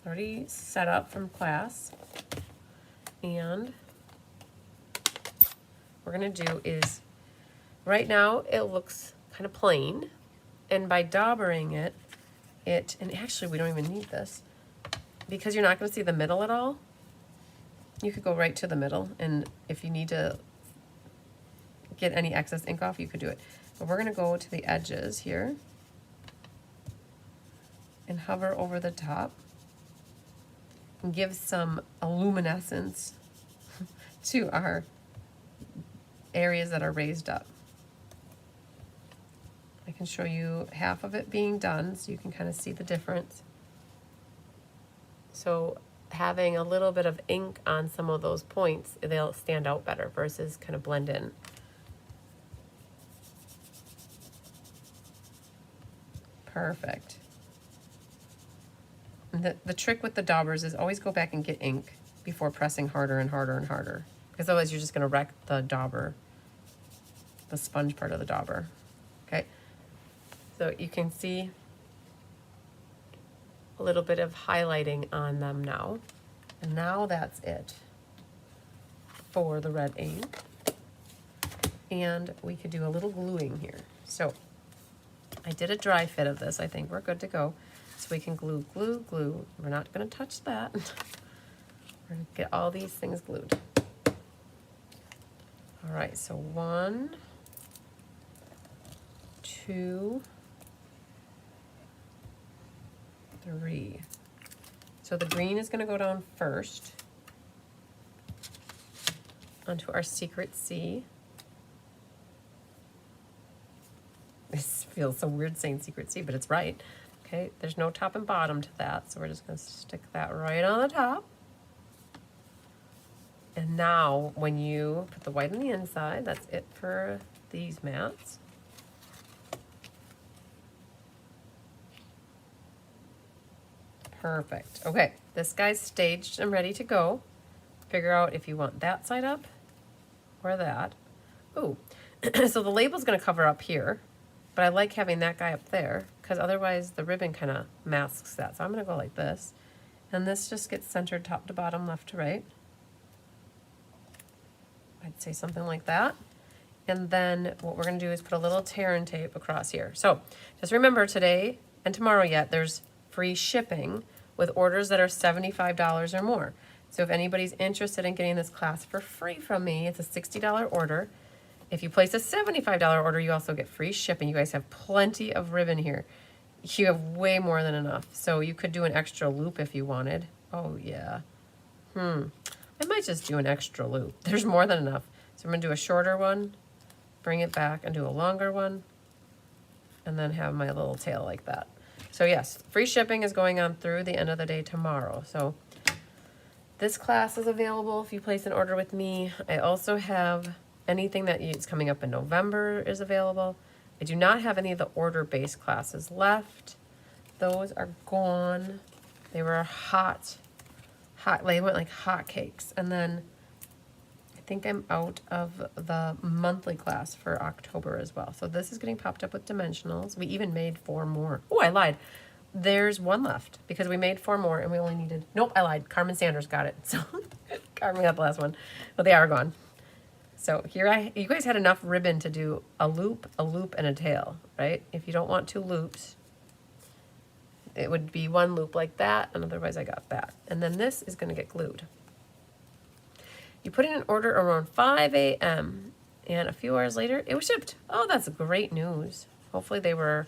[SPEAKER 1] already set up from class. And what we're gonna do is, right now it looks kind of plain, and by daubering it, and actually we don't even need this, because you're not gonna see the middle at all, you could go right to the middle, and if you need to get any excess ink off, you could do it. But we're gonna go to the edges here and hover over the top and give some luminescence to our areas that are raised up. I can show you half of it being done so you can kind of see the difference. So having a little bit of ink on some of those points, they'll stand out better versus kind of blend in. Perfect. The trick with the daubers is always go back and get ink before pressing harder and harder and harder, because otherwise you're just going to wreck the dauber, the sponge part of the dauber. Okay, so you can see a little bit of highlighting on them now, and now that's it for the red ink. And we could do a little gluing here. So I did a dry fit of this. I think we're good to go. So we can glue, glue, glue. We're not going to touch that. We're going to get all these things glued. All right, so 1, 2, 3. So the green is going to go down first onto our secret C. This feels so weird saying secret C, but it's right. Okay, there's no top and bottom to that, so we're just going to stick that right on the top. And now when you put the white on the inside, that's it for these mats. Perfect. Okay, this guy's staged and ready to go. Figure out if you want that side up or that. Ooh, so the label's going to cover up here, but I like having that guy up there because otherwise the ribbon kind of masks that. So I'm going to go like this, and this just gets centered top to bottom, left to right. I'd say something like that. And then what we're going to do is put a little tear and tape across here. So just remember, today and tomorrow yet, there's free shipping with orders that are $75 or more. So if anybody's interested in getting this class for free from me, it's a $60 order. If you place a $75 order, you also get free shipping. You guys have plenty of ribbon here. You have way more than enough. So you could do an extra loop if you wanted. Oh yeah. I might just do an extra loop. There's more than enough. So I'm gonna do a shorter one, bring it back and do a longer one, and then have my little tail like that. So yes, free shipping is going on through the end of the day tomorrow. So this class is available if you place an order with me. I also have anything that is coming up in November is available. I do not have any of the order-based classes left. Those are gone. They were hot, they went like hotcakes. And then I think I'm out of the monthly class for October as well. So this is getting popped up with dimensionals. We even made 4 more. Oh, I lied. There's 1 left because we made 4 more and we only needed, nope, I lied. Carmen Sanders got it. So Carmen got the last one, but they are gone. So here you guys had enough ribbon to do a loop, and a tail, right? If you don't want 2 loops, it would be 1 loop like that, and otherwise I got that. And then this is gonna get glued. You put in an order around 5 a.m. and a few hours later, it was shipped. Oh, that's great news. Hopefully they were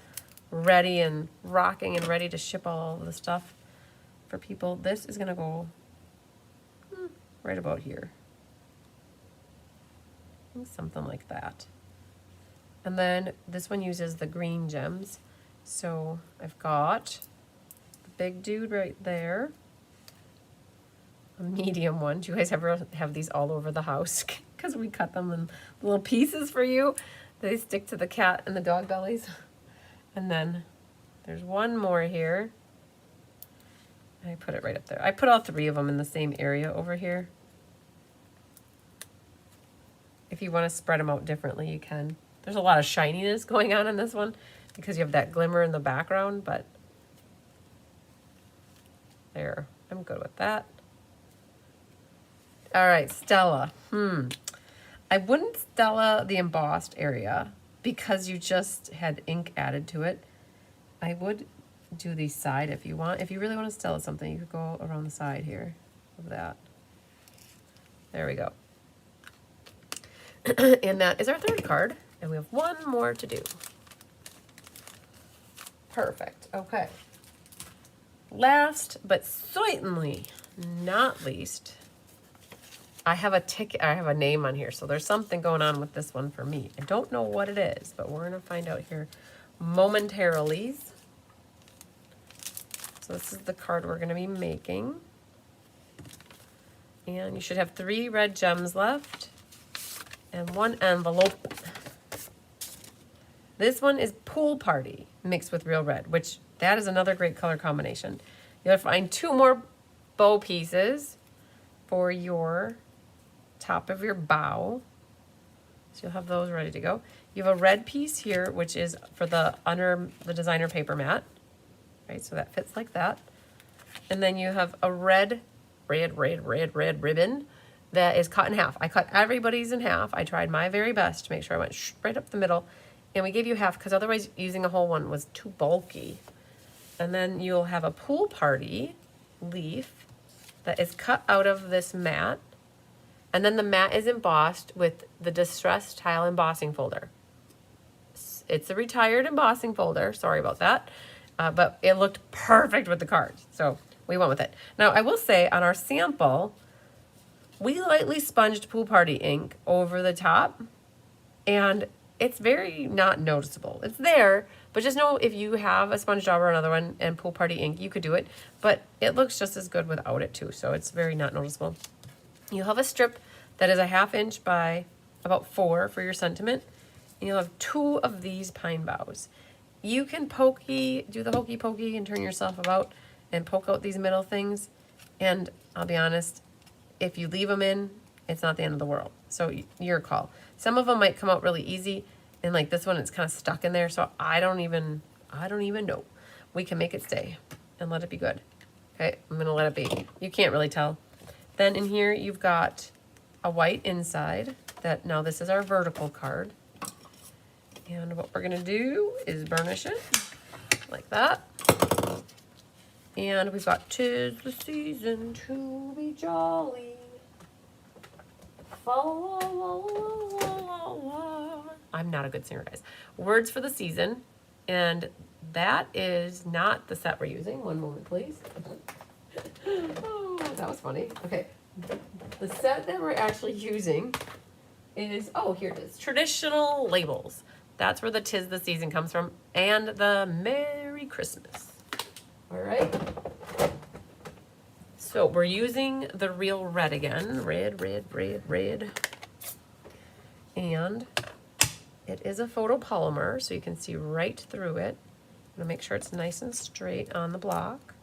[SPEAKER 1] ready and rocking and ready to ship all of the stuff for people. This is gonna go right about here. Something like that. And then this one uses the green gems. So I've got the big dude right there, a medium one. Do you guys ever have these all over the house? Because we cut them in little pieces for you. They stick to the cat and the dog bellies. And then there's 1 more here. I put it right up there. I put all 3 of them in the same area over here. If you want to spread them out differently, you can. There's a lot of shininess going on in this one because you have that glimmer in the background, but there, I'm good with that. All right, Stella. I wouldn't Stella the embossed area because you just had ink added to it. I would do the side if you want. If you really want to Stella something, you could go around the side here of that. There we go. And that is our 3rd card, and we have 1 more to do. Perfect. Okay. Last but certainly not least, I have a ticket. I have a name on here, so there's something going on with this one for me. I don't know what it is, but we're gonna find out here momentarily. So this is the card we're gonna be making. And you should have 3 red gems left and 1 envelope. This one is Pool Party mixed with Real Red, which that is another great color combination. You'll find 2 more bow pieces for your top of your bow. So you'll have those ready to go. You have a red piece here, which is for the under the designer paper mat. Right, so that fits like that. And then you have a red ribbon that is cut in half. I cut everybody's in half. I tried my very best to make sure I went right up the middle. And we gave you half because otherwise using a whole one was too bulky. And then you'll have a Pool Party leaf that is cut out of this mat. And then the mat is embossed with the Distress Tile embossing folder. It's a retired embossing folder. Sorry about that. But it looked perfect with the cards. So we went with it. Now, I will say on our sample, we lightly sponged Pool Party ink over the top. And it's very not noticeable. It's there, but just know if you have a sponge job or another one and Pool Party ink, you could do it. But it looks just as good without it too, so it's very not noticeable. You'll have a strip that is a 1/2 inch by about 4 for your sentiment. And you'll have 2 of these pine boughs. You can do the hokey pokey and turn yourself about and poke out these middle things. And I'll be honest, if you leave them in, it's not the end of the world. So your call. Some of them might come out really easy, and like this one, it's kind of stuck in there. So I don't even know. We can make it stay and let it be good. Okay, I'm gonna let it be. You can't really tell. Then in here, you've got a white inside that now this is our vertical card. And what we're gonna do is burnish it like that. And we've got 'tis the season to be jolly. I'm not a good singer, guys. Words for the season, and that is not the set we're using. One moment, please. Oh, that was funny. Okay, the set that we're actually using is, oh, here it is, traditional labels. That's where the 'tis the season comes from, and the Merry Christmas. All right. So we're using the Real Red again. Red. And it is a photopolymer, so you can see right through it. I'm gonna make sure it's nice and straight on the block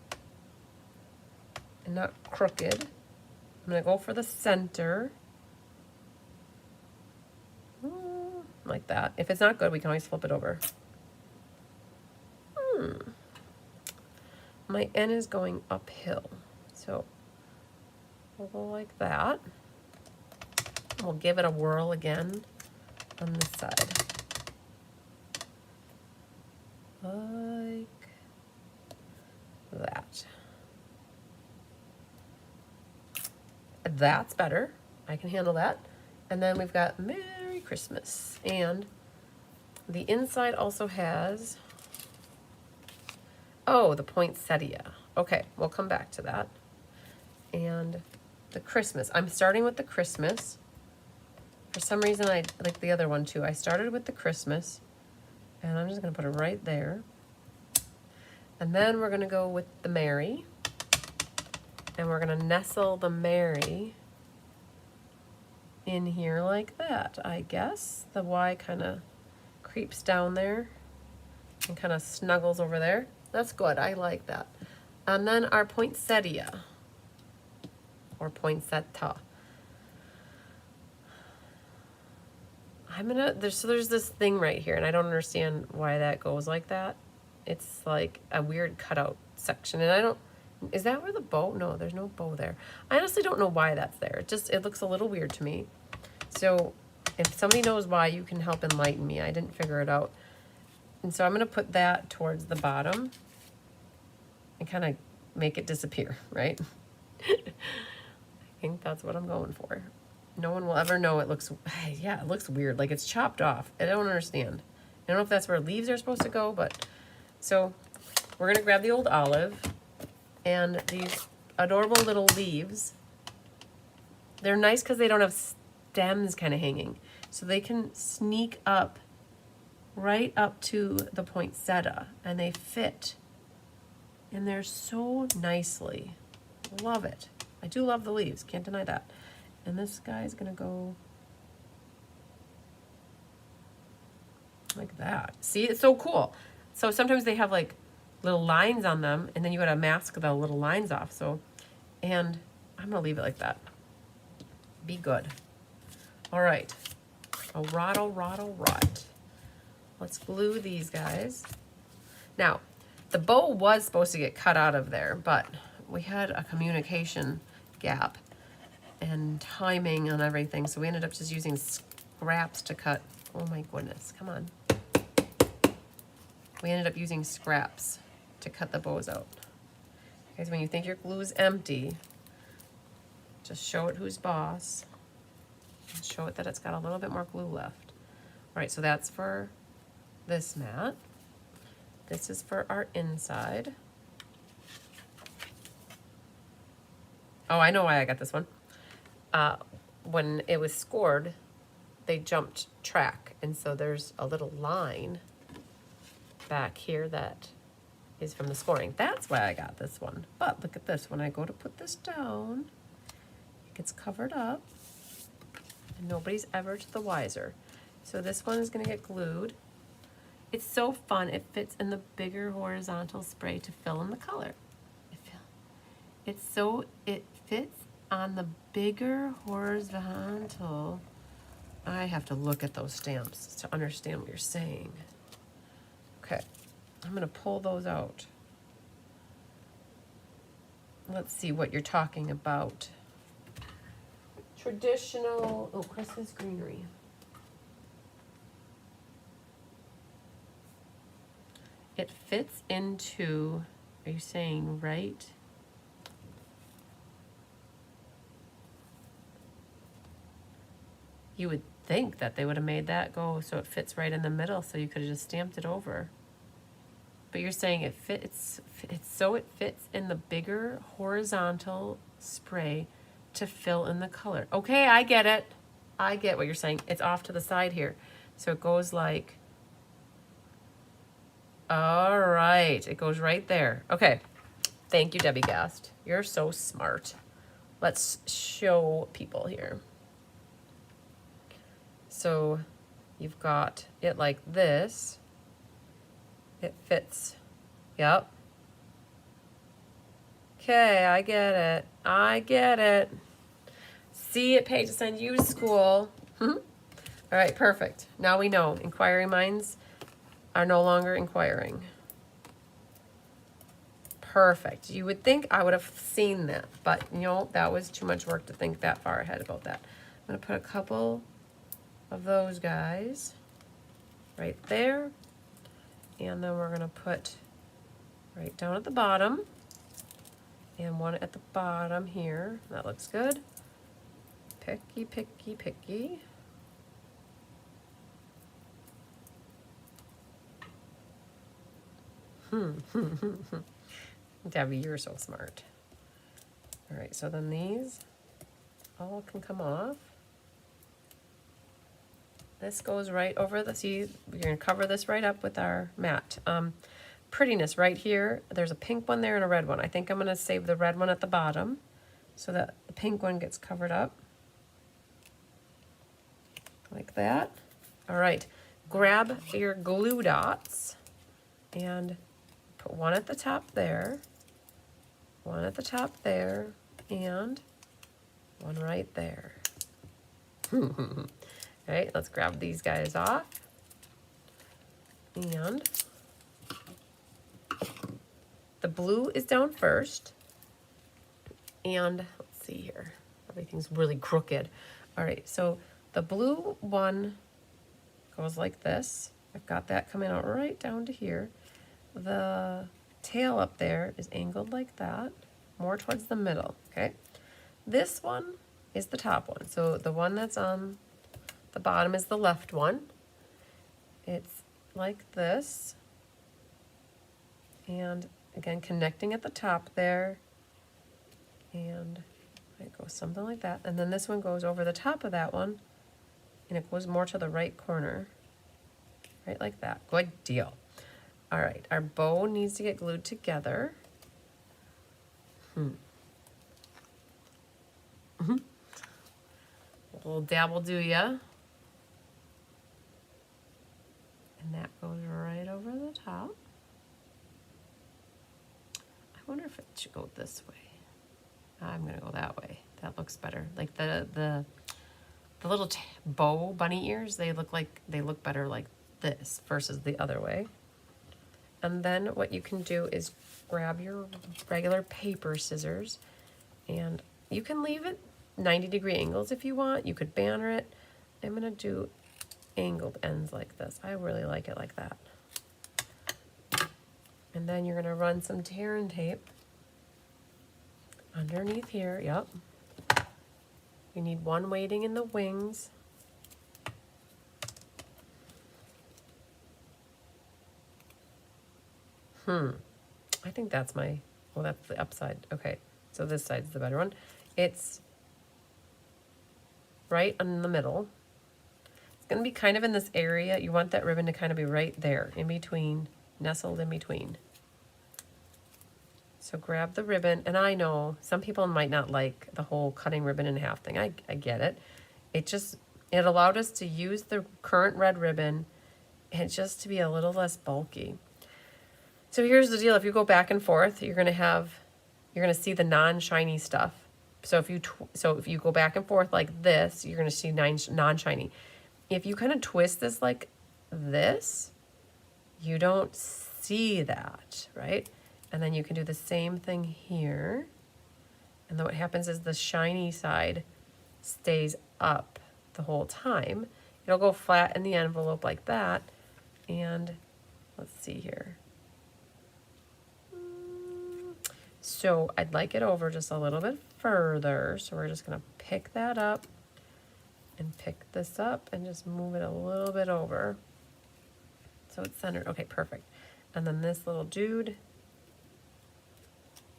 [SPEAKER 1] and not crooked. I'm gonna go for the center. Like that. If it's not good, we can always flip it over. My N is going uphill. So we'll go like that. We'll give it a whirl again on this side. Like that. That's better. I can handle that. And then we've got Merry Christmas. And the inside also has, oh, the poinsettia. Okay, we'll come back to that. And the Christmas. I'm starting with the Christmas. For some reason, I like the other one too. I started with the Christmas. And I'm just going to put it right there. And then we're going to go with the Merry. And we're going to nestle the Merry in here like that, I guess. The Y kind of creeps down there and kind of snuggles over there. That's good. I like that. And then our poinsettia, or poinsettia. There's this thing right here, and I don't understand why that goes like that. It's like a weird cutout section, and is that where the bow? No, there's no bow there. I honestly don't know why that's there. It looks a little weird to me. So if somebody knows why, you can help enlighten me. I didn't figure it out. And so I'm gonna put that towards the bottom and kind of make it disappear, right? I think that's what I'm going for. No one will ever know. It looks, yeah, it looks weird. Like it's chopped off. I don't understand. I don't know if that's where leaves are supposed to go, but so we're gonna grab the old olive and these adorable little leaves. They're nice because they don't have stems kind of hanging. So they can sneak up right up to the poinsettia and they fit in there so nicely. Love it. I do love the leaves, can't deny that. And this guy's gonna go like that. See, it's so cool. So sometimes they have like little lines on them, and then you gotta mask the little lines off. So, and I'm gonna leave it like that. Be good. All right. Oh, rot. Let's glue these guys. Now, the bow was supposed to get cut out of there, but we had a communication gap and timing on everything, so we ended up just using scraps to cut. Oh my goodness, come on. We ended up using scraps to cut the bows out. Guys, when you think your glue is empty, just show it who's boss. And show it that it's got a little bit more glue left. All right, so that's for this mat. This is for our inside. Oh, I know why I got this one. When it was scored, they jumped track, and so there's a little line back here that is from the scoring. That's why I got this one. But look at this. When I go to put this down, it gets covered up, and nobody's ever the wiser. So this one is going to get glued. It's so fun. It fits in the bigger horizontal spray to fill in the color. It fits on the bigger horizontal. I have to look at those stamps to understand what you're saying. Okay, I'm gonna pull those out. Let's see what you're talking about. Traditional, oh, Christmas greenery. It fits into, are you saying right? You would think that they would have made that go so it fits right in the middle, so you could have just stamped it over. But you're saying it fits, so it fits in the bigger horizontal spray to fill in the color. Okay, I get it. I get what you're saying. It's off to the side here. So it goes like, all right, it goes right there. Okay, thank you, Debbie Gast. You're so smart. Let's show people here. So you've got it like this. It fits. Yep. Okay, I get it. I get it. See it paid to send you to school. All right, perfect. Now we know. Inquiring minds are no longer inquiring. Perfect. You would think I would have seen that, but you know, that was too much work to think that far ahead about that. I'm gonna put a couple of those guys right there, and then we're gonna put right down at the bottom and one at the bottom here. That looks good. Picky, picky, picky. Debbie, you're so smart. All right, so then these all can come off. This goes right over the, see, we're gonna cover this right up with our mat. Prettiness right here, there's a pink one there and a red one. I think I'm gonna save the red one at the bottom so that the pink one gets covered up. Like that. All right, grab your glue dots and put one at the top there, one at the top there, and one right there. All right, let's grab these guys off. And the blue is down first. And let's see here, everything's really crooked. All right, so the blue one goes like this. I've got that coming out right down to here. The tail up there is angled like that, more towards the middle, okay? This one is the top one. So the one that's on the bottom is the left one. It's like this. And again, connecting at the top there. And it goes something like that. And then this one goes over the top of that one. And it goes more to the right corner. Right like that. Good deal. All right, our bow needs to get glued together. A little dab will do ya. And that goes right over the top. I wonder if it should go this way. I'm gonna go that way. That looks better. Like the little bow bunny ears, they look better like this versus the other way. And then what you can do is grab your regular paper scissors, and you can leave it 90-degree angles if you want. You could banner it. I'm gonna do angled ends like this. I really like it like that. And then you're gonna run some tear and tape underneath here. Yep. You need one weighting in the wings. I think that's well, that's the upside. Okay, so this side's the better one. It's right in the middle. It's gonna be kind of in this area. You want that ribbon to kind of be right there, in between, nestled in between. So grab the ribbon, and I know some people might not like the whole cutting ribbon in half thing. I get it. It allowed us to use the current red ribbon and just to be a little less bulky. So here's the deal. If you go back and forth, you're gonna see the non-shiny stuff. So if you go back and forth like this, you're gonna see non-shiny. If you kind of twist this like this, you don't see that, right? And then you can do the same thing here. And then what happens is the shiny side stays up the whole time. It'll go flat in the envelope like that. And let's see here. So I'd like it over just a little bit further. So we're just gonna pick that up and pick this up and just move it a little bit over. So it's centered. Okay, perfect. And then this little dude,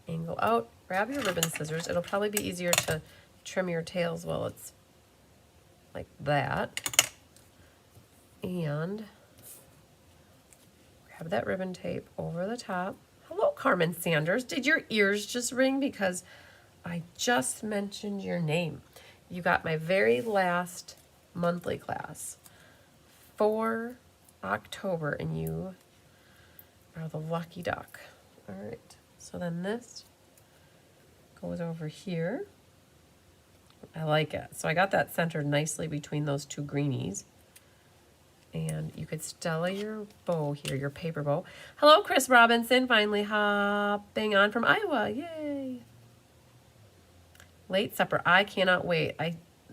[SPEAKER 1] angle out, grab your ribbon scissors. It'll probably be easier to trim your tails while it's like that. And grab that ribbon tape over the top. Hello, Carmen Sanders. Did your ears just ring because I just mentioned your name? You got my very last monthly class for October, and you are the lucky duck. All right, so then this goes over here. I like it. So I got that centered nicely between those two greenies. And you could Stella your bow here, your paper bow. Hello, Chris Robinson, finally hopping on from Iowa. Yay. Late supper. I cannot wait.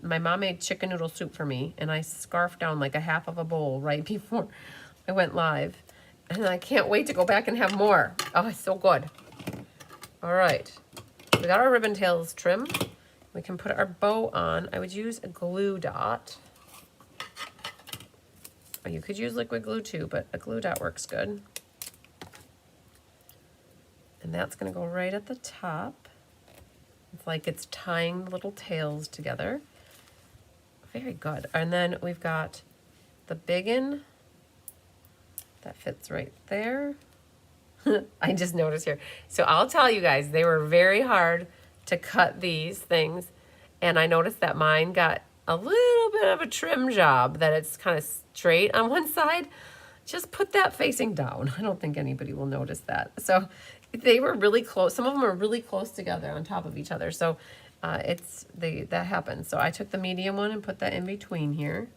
[SPEAKER 1] My mom made chicken noodle soup for me, and I scarfed down like a half of a bowl right before I went live. And I can't wait to go back and have more. Oh, it's so good. All right. We got our ribbon tails trimmed. We can put our bow on. I would use a glue dot. You could use liquid glue too, but a glue dot works good. And that's gonna go right at the top. It's like it's tying the little tails together. Very good. And then we've got the biggin that fits right there. I just noticed here. So I'll tell you guys, they were very hard to cut these things. And I noticed that mine got a little bit of a trim job, that it's kind of straight on one side. Just put that facing down. I don't think anybody will notice that. So they were really close. Some of them are really close together on top of each other. So that happens. So I took the medium one and put that in between here.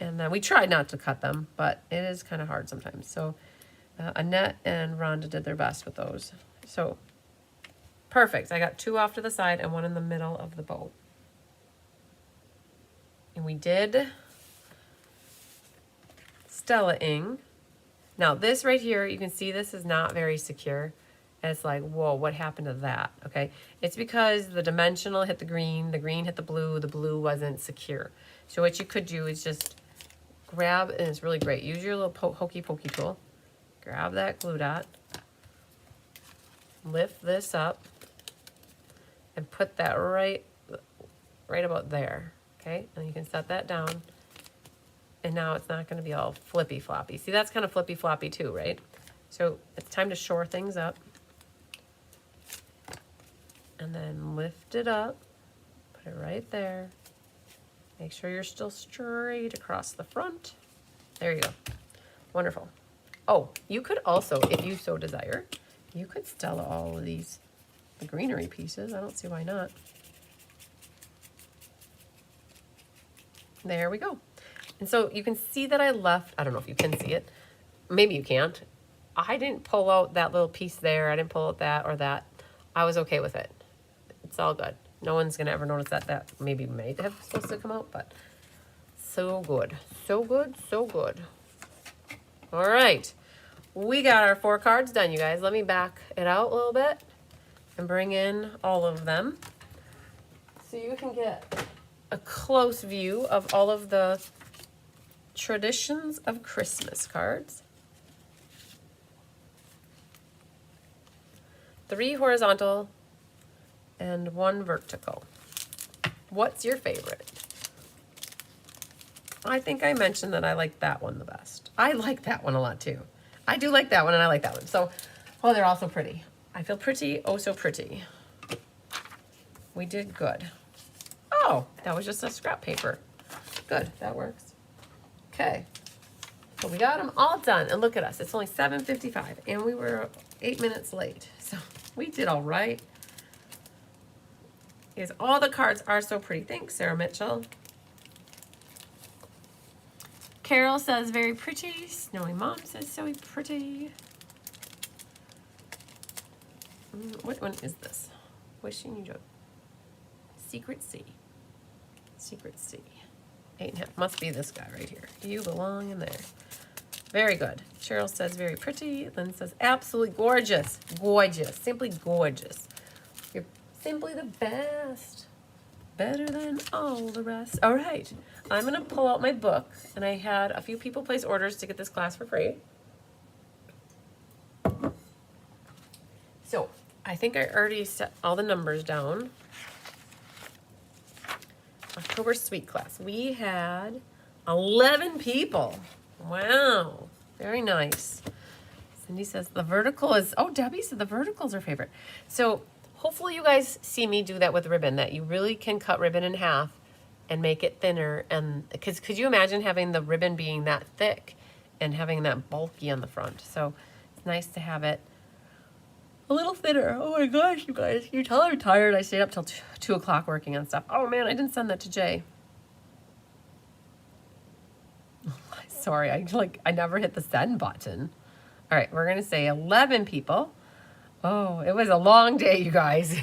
[SPEAKER 1] And then we tried not to cut them, but it is kind of hard sometimes. So Annette and Rhonda did their best with those. So perfect. I got two off to the side and one in the middle of the bow. And we did Stella-ing. Now this right here, you can see this is not very secure. And it's like, whoa, what happened to that? Okay, it's because the dimensional hit the green hit the blue wasn't secure. So what you could do is just grab, and it's really great, use your little hokey pokey tool, grab that glue dot, lift this up, and put that right about there. Okay, and you can set that down. And now it's not going to be all flippy floppy. See, that's kind of flippy floppy too, right? So it's time to shore things up. And then lift it up Put it right there. Make sure you're still straight across the front. There you go. Wonderful. Oh, you could also, if you so desire, you could Stella all of these, the greenery pieces. I don't see why not. There we go. And so you can see that I left, I don't know if you can see it. Maybe you can't. I didn't pull out that little piece there. I didn't pull out that or that. I was okay with it. It's all good. No one's going to ever notice that. That maybe might have supposed to come out, but so good. So good, so good. All right. We got our 4 cards done, you guys. Let me back it out a little bit and bring in all of them so you can get a close view of all of the traditions of Christmas cards. 3 horizontal and 1 vertical. What's your favorite? I think I mentioned that I like that one the best. I like that one a lot too. I do like that one and I like that one. So, oh, they're all so pretty. I feel pretty, oh so pretty. We did good. Oh, that was just a scrap paper. Good, that works. Okay, so we got them all done. And look at us, it's only 7:55 and we were 8 minutes late. So we did all right. Because all the cards are so pretty. Thanks, Sarah Mitchell. Carol says very pretty. Snowy Mom says so pretty. What one is this? Wishing you joy. Secret C. Secret C. 8.5. Must be this guy right here. You belong in there. Very good. Cheryl says very pretty. Lynn says absolutely gorgeous. Gorgeous. Simply gorgeous. You're simply the best. Better than all the rest. All right. I'm going to pull out my book. And I had a few people place orders to get this class for free. So I think I already set all the numbers down. October Sweet Class. We had 11 people. Wow. Very nice. Cindy says the vertical is, oh, Debbie said the vertical is her favorite. So hopefully you guys see me do that with ribbon, that you really can cut ribbon in half and make it thinner. And because could you imagine having the ribbon being that thick and having that bulky on the front? So it's nice to have it a little thinner. Oh my gosh, you guys, you tell I'm tired. I stayed up till 2 o'clock working on stuff. Oh man, I didn't send that to Jay. Sorry, I never hit the send button. All right, we're gonna say 11 people. Oh, it was a long day, you guys.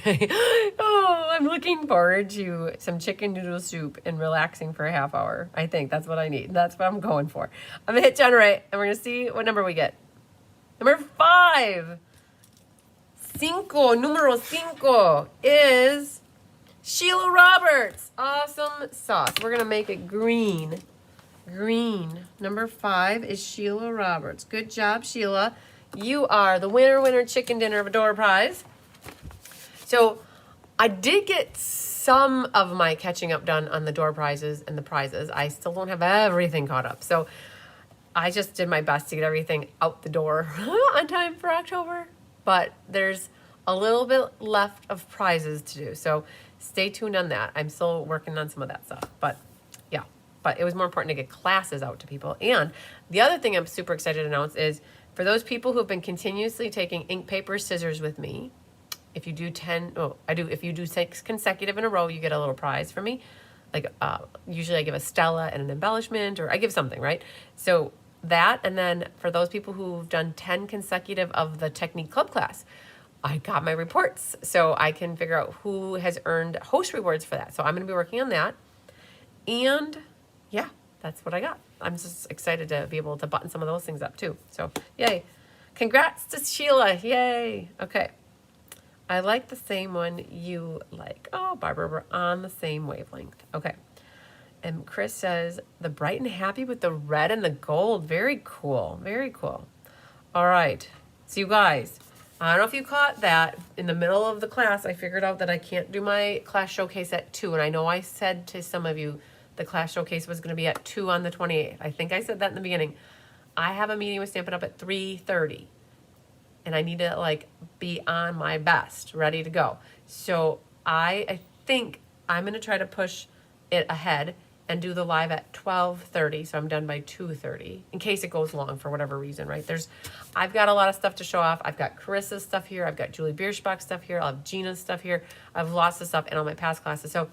[SPEAKER 1] Oh, I'm looking forward to some chicken noodle soup and relaxing for a half hour. I think that's what I need. That's what I'm going for. I'm gonna hit generate and we're gonna see what number we get. Number 5. Numero 5 is Sheila Roberts. Awesome sauce. We're gonna make it green. Green. Number 5 is Sheila Roberts. Good job, Sheila. You are the winner chicken dinner of a door prize. So I did get some of my catching up done on the door prizes and the prizes. I still don't have everything caught up. So I just did my best to get everything out the door on time for October. But there's a little bit left of prizes to do. So stay tuned on that. I'm still working on some of that stuff. But yeah, but it was more important to get classes out to people. And the other thing I'm super excited to announce is for those people who have been continuously taking ink, paper, scissors with me, if you do if you do 6 consecutive in a row, you get a little prize from me. Like usually I give a Stella and an embellishment, or I give something, right? So that, and then for those people who've done 10 consecutive of the Technique Club class, I got my reports so I can figure out who has earned host rewards for that. So I'm going to be working on that. And yeah, that's what I got. I'm just excited to be able to button some of those things up too. So yay. Congrats to Sheila. Yay. Okay. I like the same one you like. Oh, Barbara, we're on the same wavelength. Okay. And Chris says, the bright and happy with the red and the gold. Very cool. Very cool. All right. So you guys, I don't know if you caught that. In the middle of the class, I figured out that I can't do my class showcase at 2. And I know I said to some of you the class showcase was going to be at 2 on the 28th. I think I said that in the beginning. I have a meeting with Stampin' Up at 3:30. And I need to be on my best, ready to go. So I think I'm going to try to push it ahead and do the live at 12:30, so I'm done by 2:30, in case it goes long for whatever reason, right? I've got a lot of stuff to show off. I've got Carissa's stuff here. I've got Julie Bierschbach's stuff here. I'll have Gina's stuff here. I have lots of stuff in all my past classes. So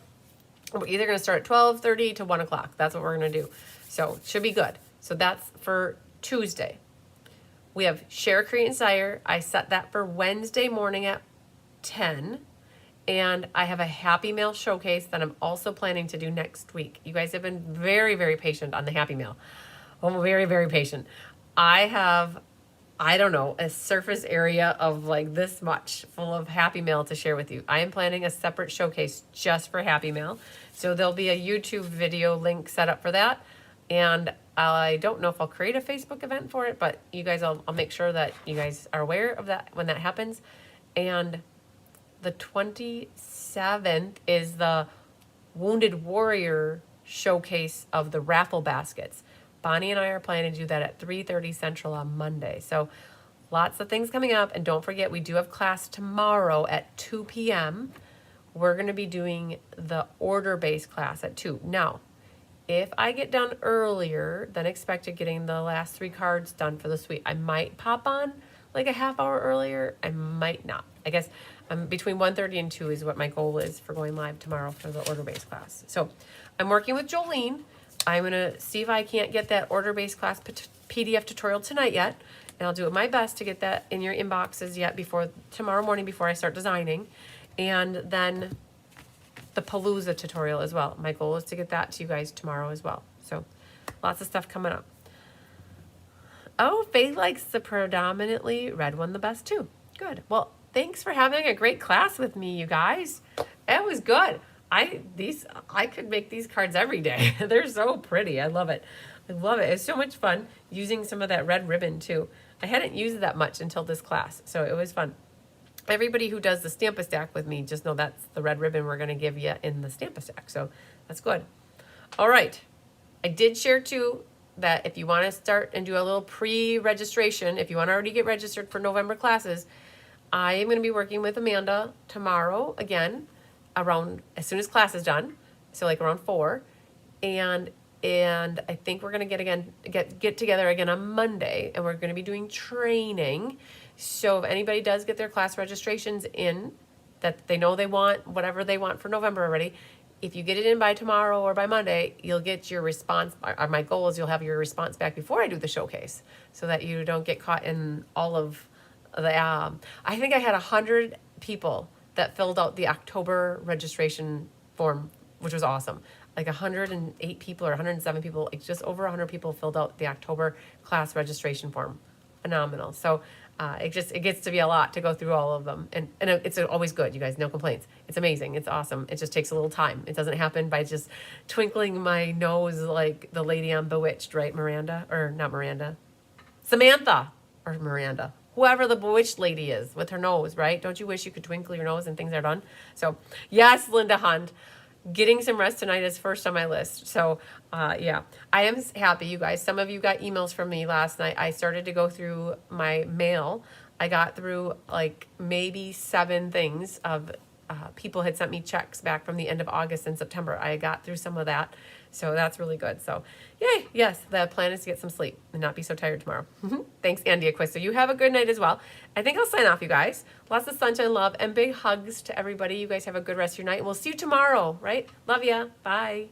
[SPEAKER 1] we're either going to start at 12:30 to 1 o'clock. That's what we're going to do. So it should be good. So that's for Tuesday. We have Share, Create, and Sire. I set that for Wednesday morning at 10. And I have a Happy Mail showcase that I'm also planning to do next week. You guys have been very, very patient on the Happy Mail. Oh, very, very patient. I have, I don't know, a surface area of like this much full of Happy Mail to share with you. I am planning a separate showcase just for Happy Mail. So there'll be a YouTube video link set up for that. And I don't know if I'll create a Facebook event for it, but you guys, I'll make sure that you guys are aware of that when that happens. And the 27th is the Wounded Warrior showcase of the raffle baskets. Bonnie and I are planning to do that at 3:30 Central on Monday. So lots of things coming up. And don't forget, we do have class tomorrow at 2 p.m. We're going to be doing the order-based class at 2. Now, if I get done earlier than expected getting the last 3 cards done for the suite, I might pop on like a half hour earlier. I might not. I guess between 1:30 and 2 is what my goal is for going live tomorrow for the order-based class. So I'm working with Jolene. I'm going to see if I can't get that order-based class PDF tutorial tonight yet. And I'll do my best to get that in your inboxes yet before tomorrow morning before I start designing. And then the Palooza tutorial as well. My goal is to get that to you guys tomorrow as well. So lots of stuff coming up. Oh, Faye likes the predominantly red one the best too. Good. Well, thanks for having a great class with me, you guys. It was good. I could make these cards every day. They're so pretty. I love it. I love it. It's so much fun using some of that red ribbon too. I hadn't used that much until this class, so it was fun. Everybody who does the Stamp-a-Stack with me, just know that's the red ribbon we're going to give you in the Stamp-a-Stack. So that's good. All right. I did share too that if you want to start and do a little pre-registration, if you want to already get registered for November classes, I am going to be working with Amanda tomorrow again around as soon as class is done, so like around 4, and I think we're going to get together again on Monday, and we're going to be doing training. So if anybody does get their class registrations in that they know they want, whatever they want for November already, if you get it in by tomorrow or by Monday, you'll get your response. My goal is you'll have your response back before I do the showcase so that you don't get caught in all of the, I think I had 100 people that filled out the October registration form, which was awesome. Like 108 people or 107 people, like just over 100 people filled out the October class registration form. Phenomenal. So it gets to be a lot to go through all of them. And it's always good, you guys, no complaints. It's amazing. It's awesome. It just takes a little time. It doesn't happen by just twinkling my nose like the lady on Bewitched, right? Miranda, or not Miranda, Samantha or Miranda. Whoever the Bewitched lady is with her nose, right? Don't you wish you could twinkle your nose and things are done? So yes, Linda Hunt. Getting some rest tonight is first on my list. So, yeah, I am happy, you guys. Some of you got emails from me last night. I started to go through my mail. I got through like maybe 7 things of people had sent me checks back from the end of August and September. I got through some of that. So that's really good. So, yay. Yes, the plan is to get some sleep and not be so tired tomorrow. Thanks, Andy Acquista. You have a good night as well. I think I'll sign off, you guys. Lots of sunshine, love, and big hugs to everybody. You guys have a good rest of your night. We'll see you tomorrow, right? Love ya. Bye.